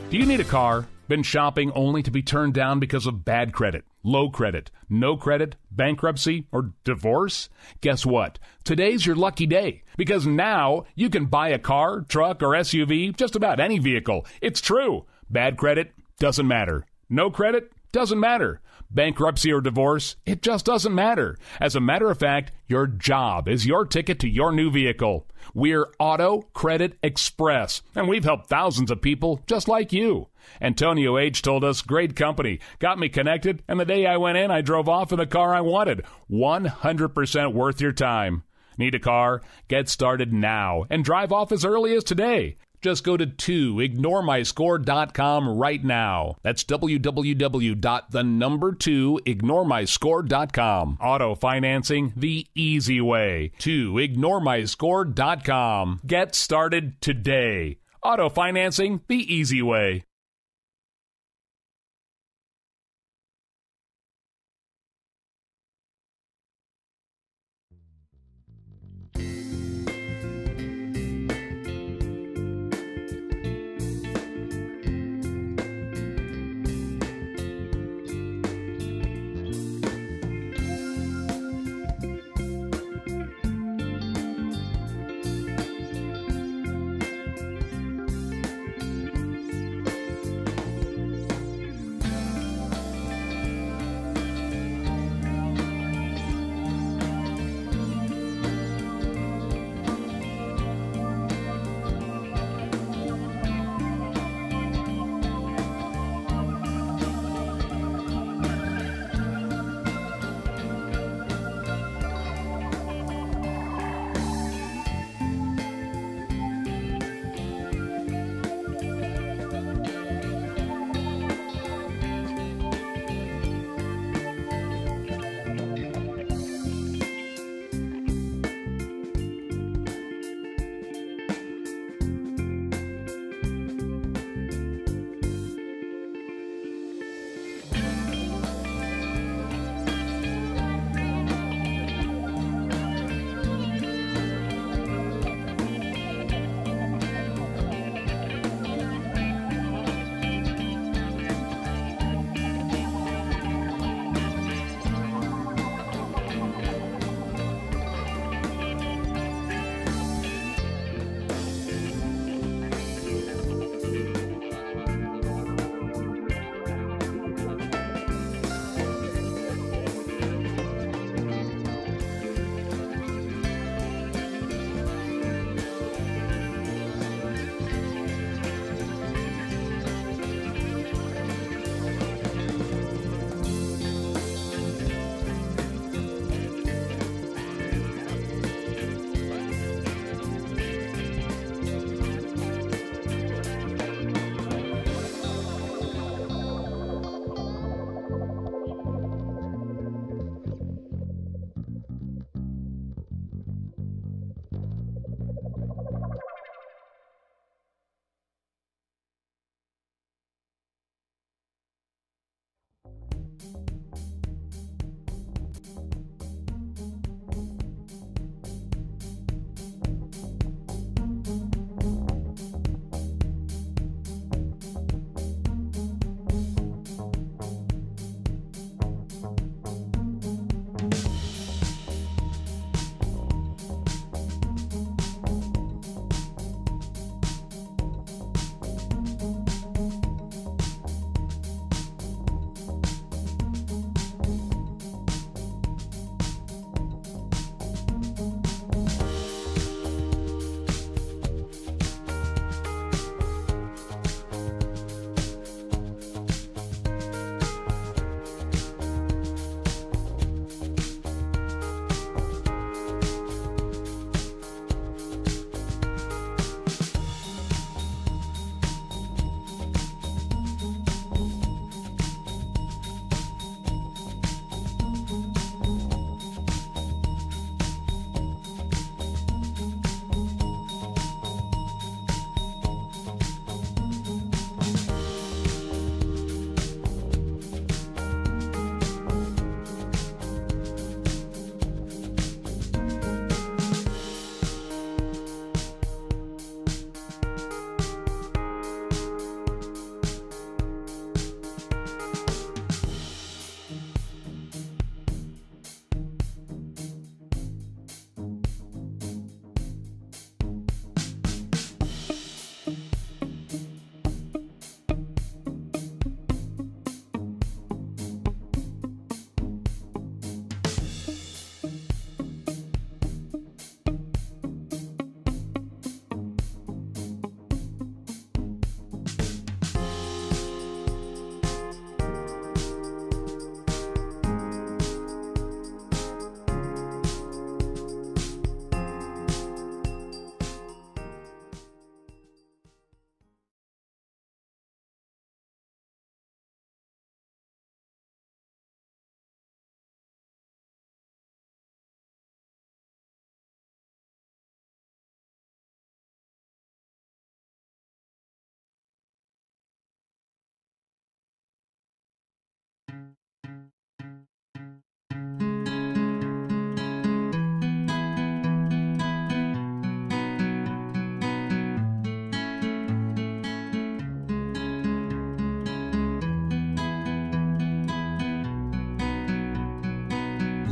Do you need a car? Been shopping only to be turned down because of bad credit, low credit, no credit, bankruptcy, or divorce? Guess what? Today's your lucky day, because now you can buy a car, truck, or SUV, just about any vehicle. It's true. Bad credit doesn't matter. No credit doesn't matter. Bankruptcy or divorce, it just doesn't matter. As a matter of fact, your job is your ticket to your new vehicle. We're Auto Credit Express, and we've helped thousands of people just like you. Antonio H. told us, great company, got me connected, and the day I went in, I drove off in the car I wanted. 100% worth your time. Need a car? Get started now and drive off as early as today. Just go to 2ignoremyscore.com right now. That's www.2ignoremyscore.com. Auto financing the easy way. 2ignoremyscore.com. Get started today. Auto financing the easy way.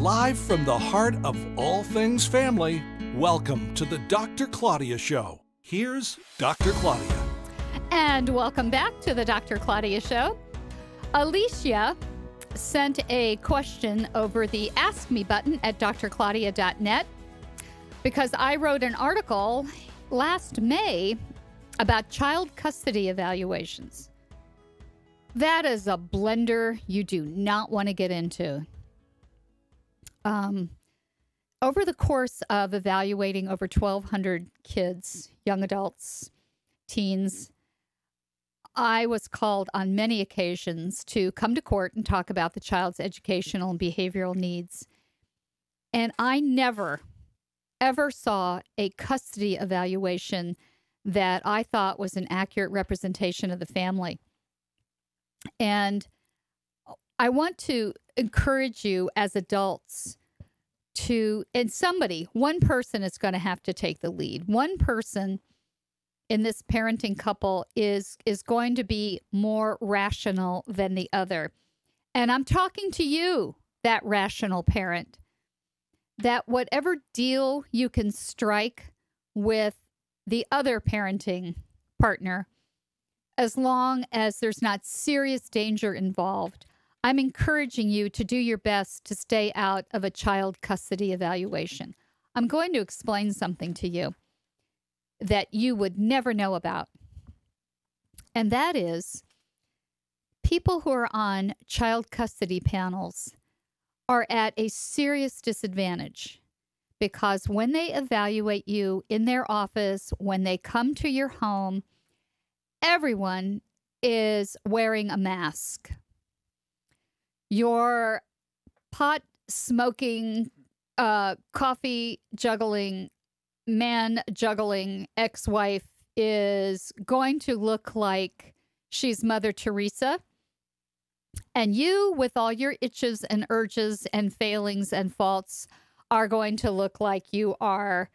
Live from the heart of all things family, welcome to the Dr. Claudia Show. Here's Dr. Claudia. And welcome back to the Dr. Claudia Show. Alicia sent a question over the Ask Me button at drclaudia.net because I wrote an article last May about child custody evaluations. That is a blender you do not want to get into. Over the course of evaluating over 1,200 kids, young adults, teens, I was called on many occasions to come to court and talk about the child's educational and behavioral needs. And I never, ever saw a custody evaluation that I thought was an accurate representation of the family. And I want to encourage you as adults to, and somebody, one person is going to have to take the lead. One person in this parenting couple is going to be more rational than the other. And I'm talking to you, that rational parent, that whatever deal you can strike with the other parenting partner, as long as there's not serious danger involved, I'm encouraging you to do your best to stay out of a child custody evaluation. I'm going to explain something to you that you would never know about. And that is, people who are on child custody panels are at a serious disadvantage because when they evaluate you in their office, when they come to your home, everyone is wearing a mask. Your pot-smoking, coffee-juggling, man-juggling ex-wife is going to look like she's Mother Teresa. And you, with all your itches and urges and failings and faults, are going to look like you are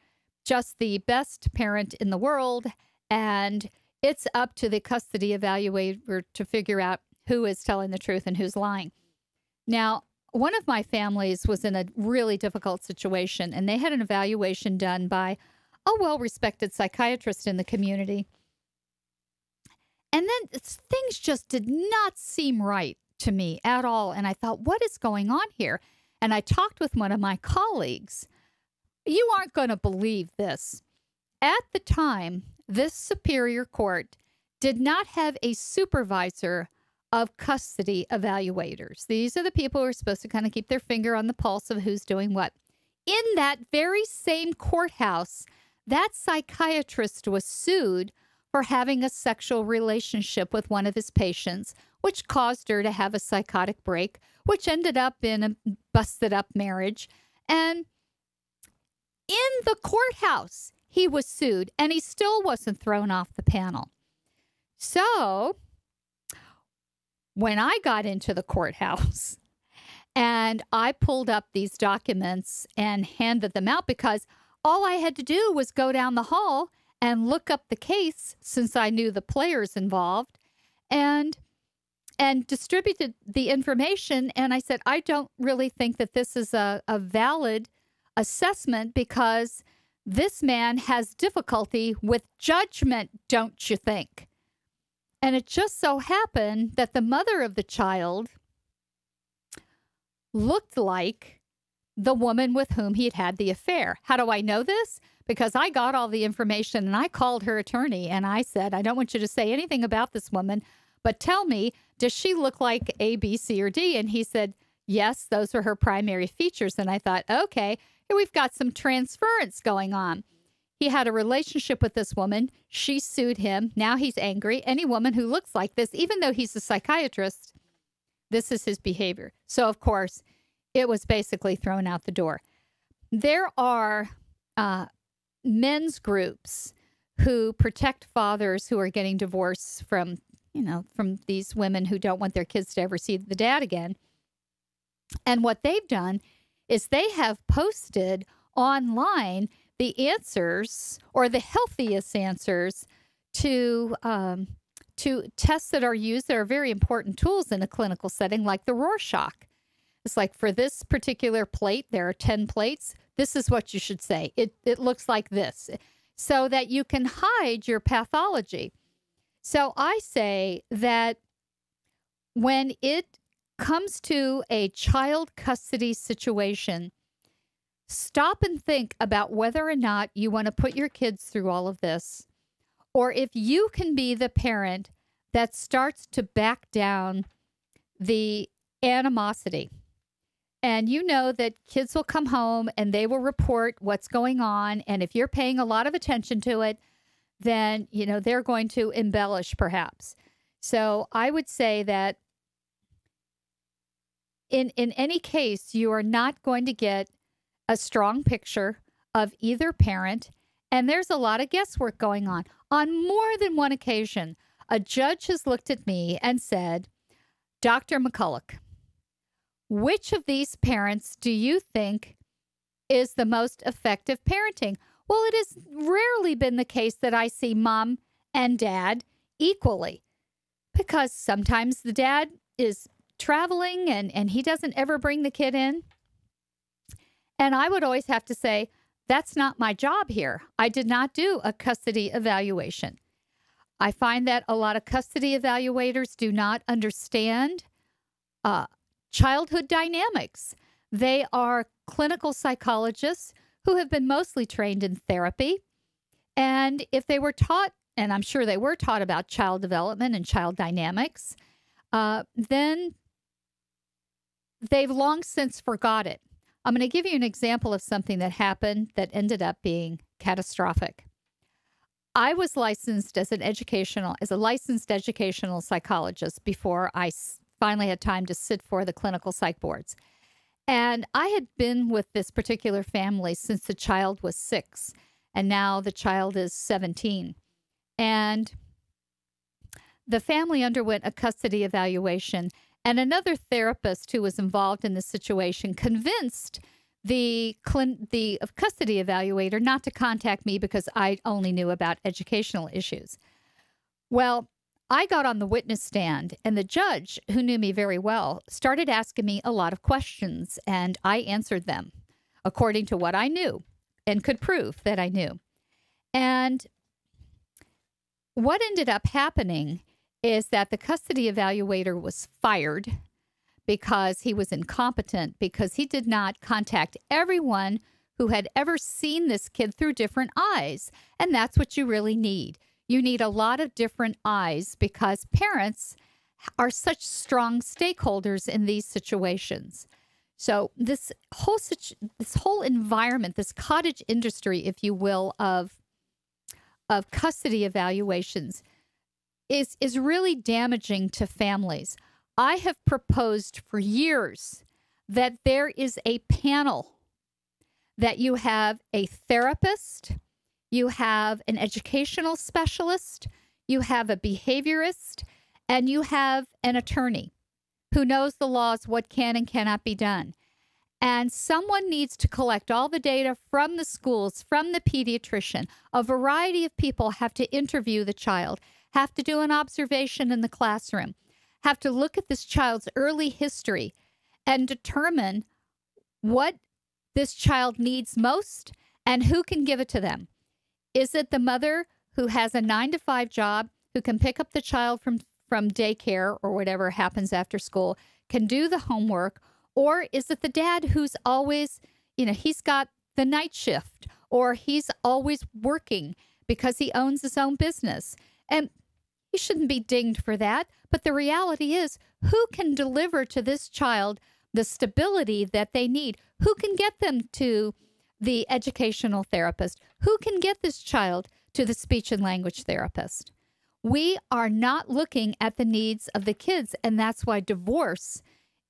just the best parent in the world. And it's up to the custody evaluator to figure out who is telling the truth and who's lying. Now, one of my families was in a really difficult situation, and they had an evaluation done by a well-respected psychiatrist in the community. And then things just did not seem right to me at all. And I thought, what is going on here? And I talked with one of my colleagues. You aren't going to believe this. At the time, this superior court did not have a supervisor of custody evaluators. These are the people who are supposed to kind of keep their finger on the pulse of who's doing what. In that very same courthouse, that psychiatrist was sued for having a sexual relationship with one of his patients, which caused her to have a psychotic break, which ended up in a busted up marriage. And in the courthouse, he was sued, and he still wasn't thrown off the panel. So when I got into the courthouse and I pulled up these documents and handed them out, because all I had to do was go down the hall and look up the case, since I knew the players involved, and distributed the information. And I said, I don't really think that this is a valid assessment, because this man has difficulty with judgment, don't you think? And it just so happened that the mother of the child looked like the woman with whom he had had the affair. How do I know this? Because I got all the information and I called her attorney and I said, I don't want you to say anything about this woman, but tell me, does she look like A, B, C, or D? And he said, yes, those are her primary features. And I thought, okay, here we've got some transference going on. He had a relationship with this woman. She sued him. Now he's angry. Any woman who looks like this, even though he's a psychiatrist, this is his behavior. So, of course, it was basically thrown out the door. There are men's groups who protect fathers who are getting divorced from these women who don't want their kids to ever see the dad again. And what they've done is they have posted online the answers, or the healthiest answers, to tests that are used that are very important tools in a clinical setting, like the Rorschach. It's like, for this particular plate, there are 10 plates. This is what you should say. It looks like this, so that you can hide your pathology. So I say that when it comes to a child custody situation, stop and think about whether or not you want to put your kids through all of this, or if you can be the parent that starts to back down the animosity. And you know that kids will come home and they will report what's going on. And if you're paying a lot of attention to it, then, they're going to embellish perhaps. So I would say that in any case, you are not going to get a strong picture of either parent. And there's a lot of guesswork going on. On more than one occasion, a judge has looked at me and said, Dr. McCulloch, which of these parents do you think is the most effective parenting? Well, it has rarely been the case that I see mom and dad equally, because sometimes the dad is traveling and he doesn't ever bring the kid in. And I would always have to say, that's not my job here. I did not do a custody evaluation. I find that a lot of custody evaluators do not understand childhood dynamics. They are clinical psychologists who have been mostly trained in therapy. And if they were taught, and I'm sure they were taught about child development and child dynamics, then they've long since forgot it. I'm going to give you an example of something that happened that ended up being catastrophic. I was licensed as a licensed educational psychologist before I finally had time to sit for the clinical psych boards. And I had been with this particular family since the child was 6, and now the child is 17. And the family underwent a custody evaluation, and another therapist who was involved in the situation convinced the custody evaluator not to contact me because I only knew about educational issues. Well, I got on the witness stand, and the judge, who knew me very well, started asking me a lot of questions, and I answered them according to what I knew and could prove that I knew. And what ended up happening is that the custody evaluator was fired because he was incompetent, because he did not contact everyone who had ever seen this kid through different eyes. And that's what you really need. You need a lot of different eyes, because parents are such strong stakeholders in these situations. So this whole environment, this cottage industry, if you will, of custody evaluations is really damaging to families. I have proposed for years that there is a panel, that you have a therapist, you have an educational specialist, you have a behaviorist, and you have an attorney who knows the laws, what can and cannot be done. And someone needs to collect all the data from the schools, from the pediatrician. A variety of people have to interview the child, have to do an observation in the classroom, have to look at this child's early history and determine what this child needs most and who can give it to them. Is it the mother who has a 9-to-5 job, who can pick up the child from daycare or whatever happens after school, can do the homework? Or is it the dad who's always, he's got the night shift, or he's always working because he owns his own business? And he shouldn't be dinged for that. But the reality is, who can deliver to this child the stability that they need? Who can get them to the educational therapist? Who can get this child to the speech and language therapist? We are not looking at the needs of the kids, and that's why divorce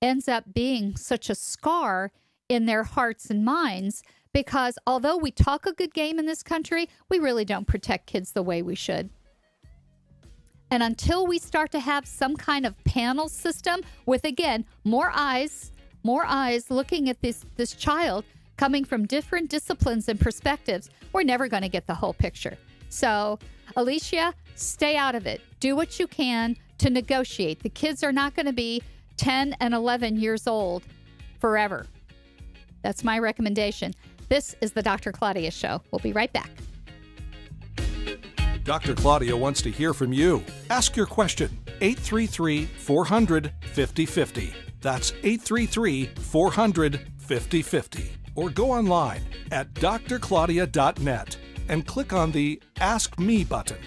ends up being such a scar in their hearts and minds, because although we talk a good game in this country, we really don't protect kids the way we should. And until we start to have some kind of panel system with, again, more eyes looking at this child coming from different disciplines and perspectives, we're never going to get the whole picture. So, Alicia, stay out of it. Do what you can to negotiate. The kids are not going to be 10 and 11 years old forever. That's my recommendation. This is the Dr. Claudia Show. We'll be right back. Dr. Claudia wants to hear from you. Ask your question. 833-400-5050. That's 833-400-5050. Or go online at drclaudia.net and click on the Ask Me button.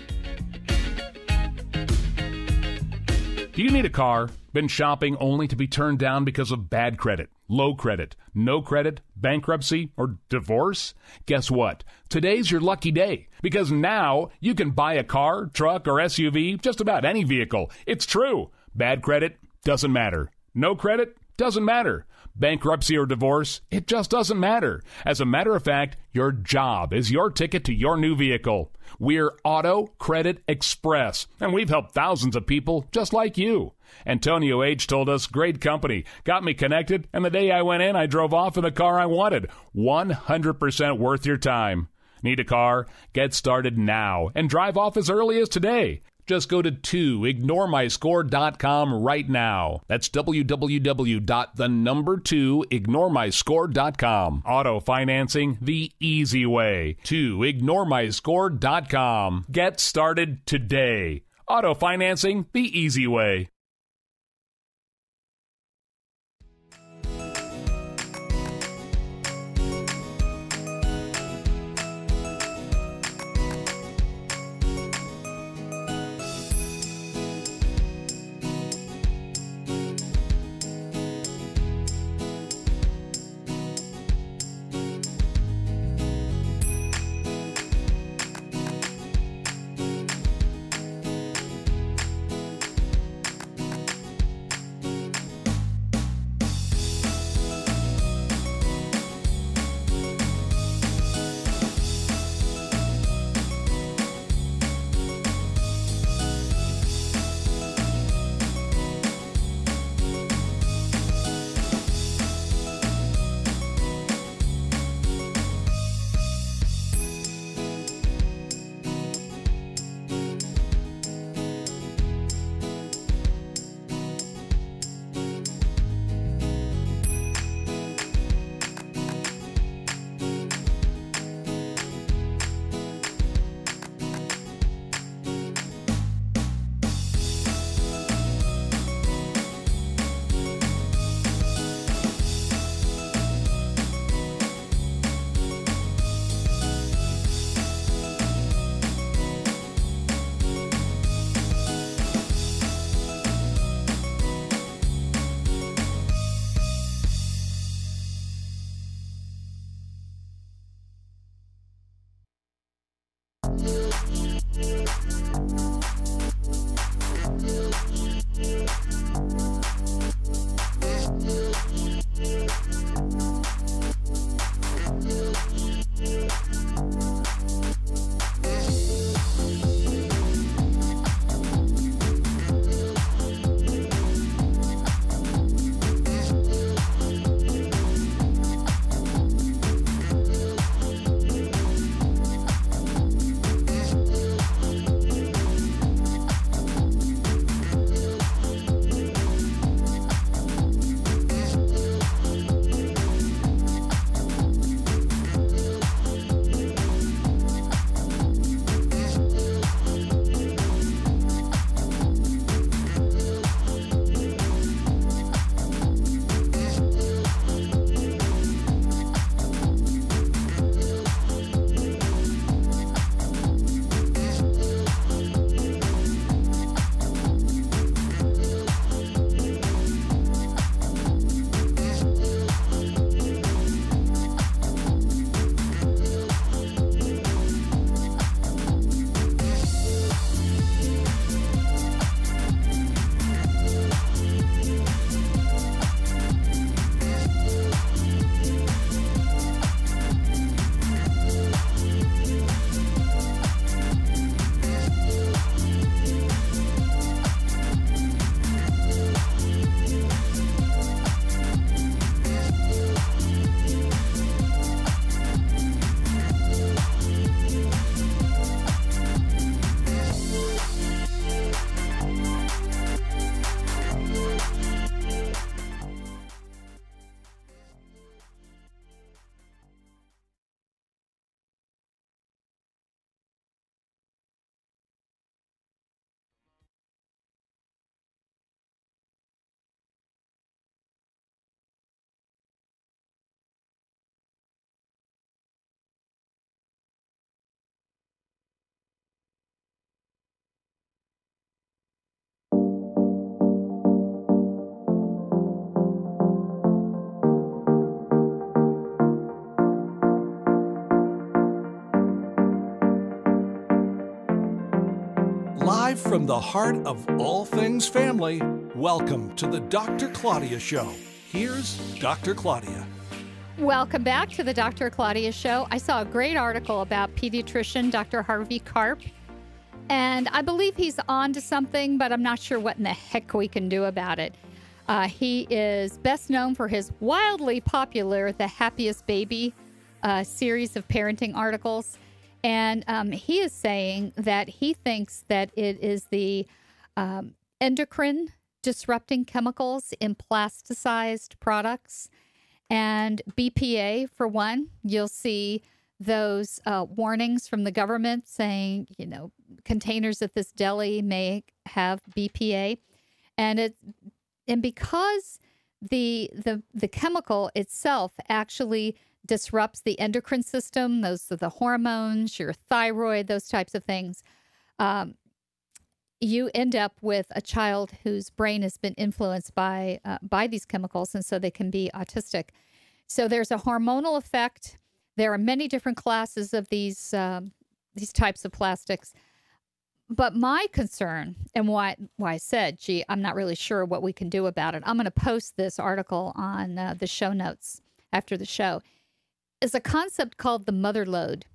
Do you need a car? Been shopping only to be turned down because of bad credit, low credit, no credit, bankruptcy, or divorce? Guess what? Today's your lucky day, because now you can buy a car, truck, or SUV, just about any vehicle. It's true. Bad credit doesn't matter. No credit doesn't matter. Bankruptcy or divorce, it just doesn't matter. As a matter of fact, your job is your ticket to your new vehicle. We're Auto Credit Express, and we've helped thousands of people just like you. Antonio H. told us, great company, got me connected, and the day I went in, I drove off in the car I wanted. 100% worth your time. Need a car? Get started now and drive off as early as today. Just go to 2ignoremyscore.com right now. That's www.2ignoremyscore.com. Auto financing the easy way. 2ignoremyscore.com. Get started today. Auto financing the easy way. Live from the heart of all things family, welcome to the Dr. Claudia Show. Here's Dr. Claudia. Welcome back to the Dr. Claudia Show. I saw a great article about pediatrician Dr. Harvey Karp, and I believe he's on to something, but I'm not sure what in the heck we can do about it. He is best known for his wildly popular The Happiest Baby series of parenting articles. And he is saying that he thinks that it is the endocrine disrupting chemicals in plasticized products. And BPA, for one, you'll see those warnings from the government saying, you know, containers at this deli may have BPA. And because the chemical itself actually disrupts the endocrine system, those are the hormones, your thyroid, those types of things, you end up with a child whose brain has been influenced by these chemicals, and so they can be autistic. So there's a hormonal effect. There are many different classes of these types of plastics. But my concern, and why I said, gee, I'm not really sure what we can do about it. I'm going to post this article on the show notes after the show, is a concept called the mother lode.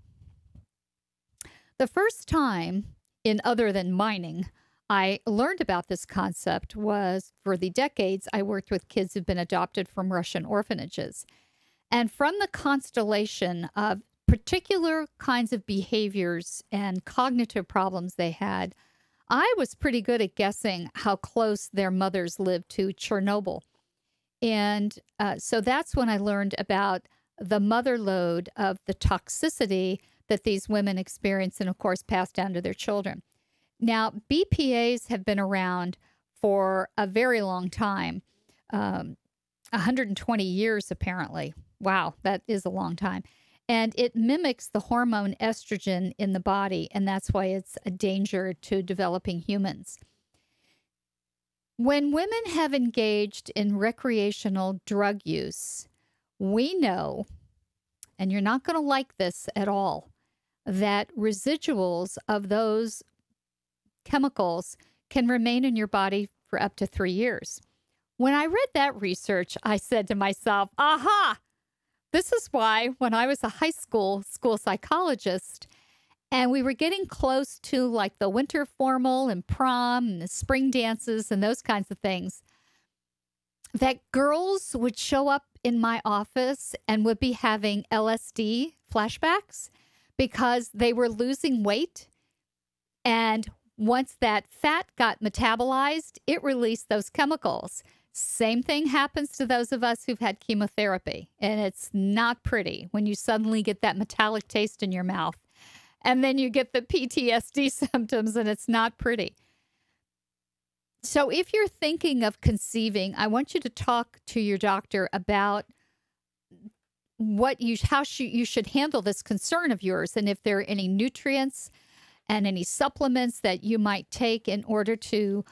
The first time in other than mining I learned about this concept was for the decades I worked with kids who've been adopted from Russian orphanages. And from the constellation of particular kinds of behaviors and cognitive problems they had, I was pretty good at guessing how close their mothers lived to Chernobyl. And so that's when I learned about the mother lode of the toxicity that these women experience and, of course, pass down to their children. Now, BPAs have been around for a very long time, 120 years, apparently. Wow, that is a long time. And it mimics the hormone estrogen in the body, and that's why it's a danger to developing humans. When women have engaged in recreational drug use, we know, and you're not going to like this at all, that residuals of those chemicals can remain in your body for up to 3 years. When I read that research, I said to myself, aha! This is why when I was a high school psychologist and we were getting close to like the winter formal and prom and the spring dances and those kinds of things, that girls would show up in my office and would be having LSD flashbacks because they were losing weight. And once that fat got metabolized, it released those chemicals. Same thing happens to those of us who've had chemotherapy, and it's not pretty when you suddenly get that metallic taste in your mouth, and then you get the PTSD symptoms, and it's not pretty. So if you're thinking of conceiving, I want you to talk to your doctor about how you should handle this concern of yours, and if there are any nutrients and any supplements that you might take in order to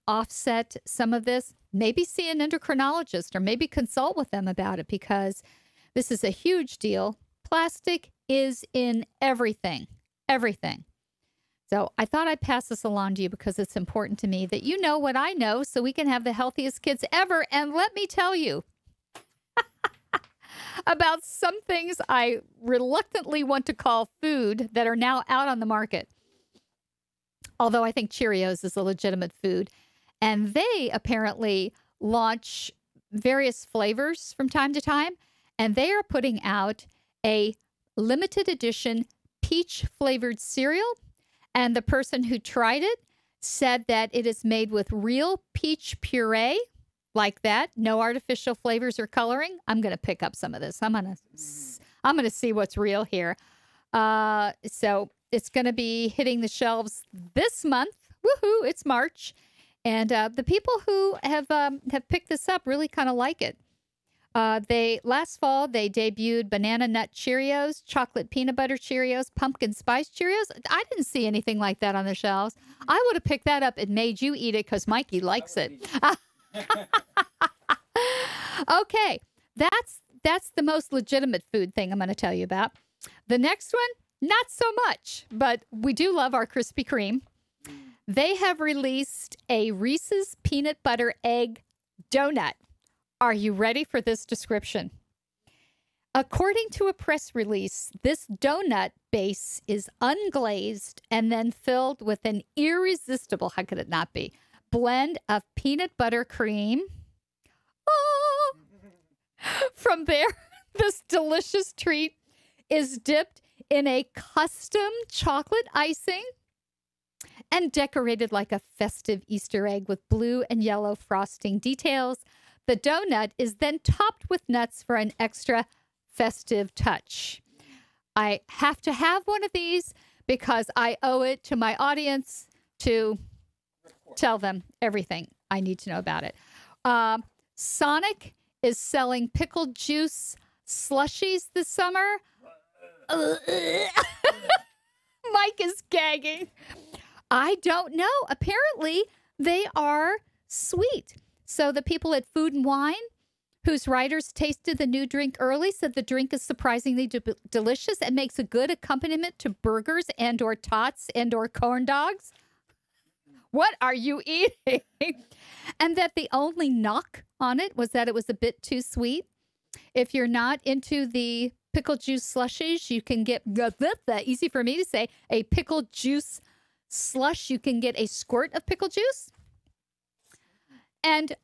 offset some of this. Maybe see an endocrinologist or maybe consult with them about it, because this is a huge deal. Plastic is in everything, everything. So I thought I'd pass this along to you because it's important to me that you know what I know so we can have the healthiest kids ever. And let me tell you about some things I reluctantly want to call food that are now out on the market. Although I think Cheerios is a legitimate food. And they apparently launch various flavors from time to time. And they are putting out a limited edition peach flavored cereal. And the person who tried it said that it is made with real peach puree, like that. No artificial flavors or coloring. I'm going to pick up some of this. I'm going to see what's real here. So it's going to be hitting the shelves this month. Woohoo! It's March. And the people who have picked this up really kind of like it. Last fall, they debuted banana nut Cheerios, chocolate peanut butter Cheerios, pumpkin spice Cheerios. I didn't see anything like that on the shelves. I would have picked that up and made you eat it because Mikey likes it. Okay, that's the most legitimate food thing I'm going to tell you about. The next one, not so much, but we do love our Krispy Kreme. They have released a Reese's Peanut Butter Egg Donut. Are you ready for this description? According to a press release, this donut base is unglazed and then filled with an irresistible, how could it not be, blend of peanut butter cream. Oh! From there, this delicious treat is dipped in a custom chocolate icing and decorated like a festive Easter egg with blue and yellow frosting details. The donut is then topped with nuts for an extra festive touch. I have to have one of these because I owe it to my audience to tell them everything I need to know about it. Sonic is selling pickle juice slushies this summer. Mike is gagging. I don't know. Apparently, they are sweet. So the people at Food and Wine, whose writers tasted the new drink early, said the drink is surprisingly delicious and makes a good accompaniment to burgers and or tots and or corn dogs. What are you eating? And that the only knock on it was that it was a bit too sweet. If you're not into the pickle juice slushies, you can get, easy for me to say, a pickle juice slush. You can get a squirt of pickle juice. And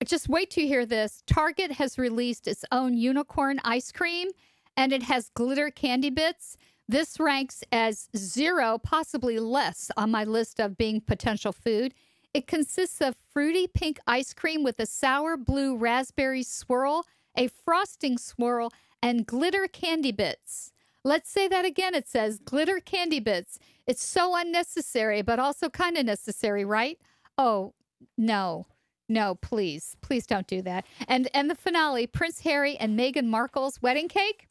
just wait to hear this. Target has released its own unicorn ice cream, and it has glitter candy bits. This ranks as 0, possibly less, on my list of being potential food. It consists of fruity pink ice cream with a sour blue raspberry swirl, a frosting swirl, and glitter candy bits. Let's say that again. It says glitter candy bits. It's so unnecessary, but also kind of necessary, right? Oh, no. No, please. Please don't do that. And the finale, Prince Harry and Meghan Markle's wedding cake.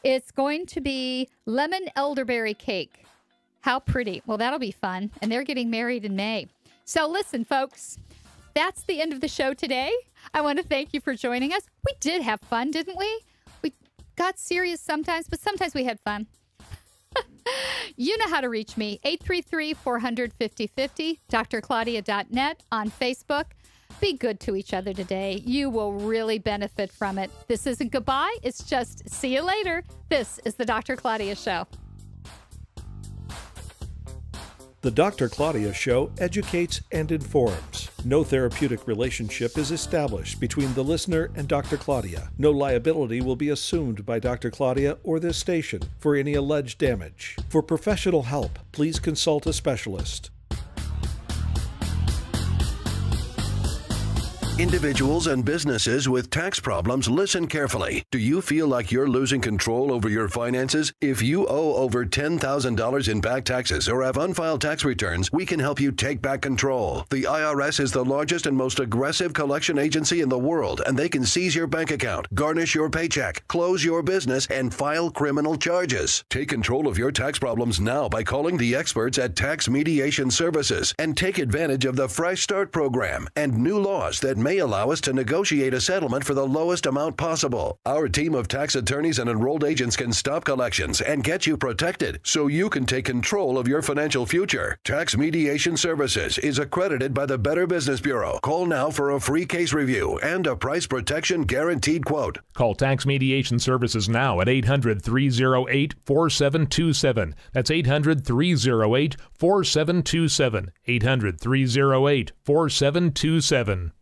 It's going to be lemon elderberry cake. How pretty. Well, that'll be fun. And they're getting married in May. So listen, folks, that's the end of the show today. I want to thank you for joining us. We did have fun, didn't we? We got serious sometimes, but sometimes we had fun. You know how to reach me. 833-400-5050, drclaudia.net, on Facebook. Be good to each other today. You will really benefit from it. This isn't goodbye. It's just see you later. This is the Dr. Claudia Show. The Dr. Claudia Show educates and informs. No therapeutic relationship is established between the listener and Dr. Claudia. No liability will be assumed by Dr. Claudia or this station for any alleged damage. For professional help, please consult a specialist. Individuals and businesses with tax problems, listen carefully. Do you feel like you're losing control over your finances? If you owe over $10,000 in back taxes or have unfiled tax returns, we can help you take back control. The IRS is the largest and most aggressive collection agency in the world, and they can seize your bank account, garnish your paycheck, close your business, and file criminal charges. Take control of your tax problems now by calling the experts at Tax Mediation Services and take advantage of the Fresh Start program and new laws that may allow us to negotiate a settlement for the lowest amount possible. Our team of tax attorneys and enrolled agents can stop collections and get you protected so you can take control of your financial future. Tax Mediation Services is accredited by the Better Business Bureau. Call now for a free case review and a price protection guaranteed quote. Call Tax Mediation Services now at 800-308-4727. That's 800-308-4727. 800-308-4727.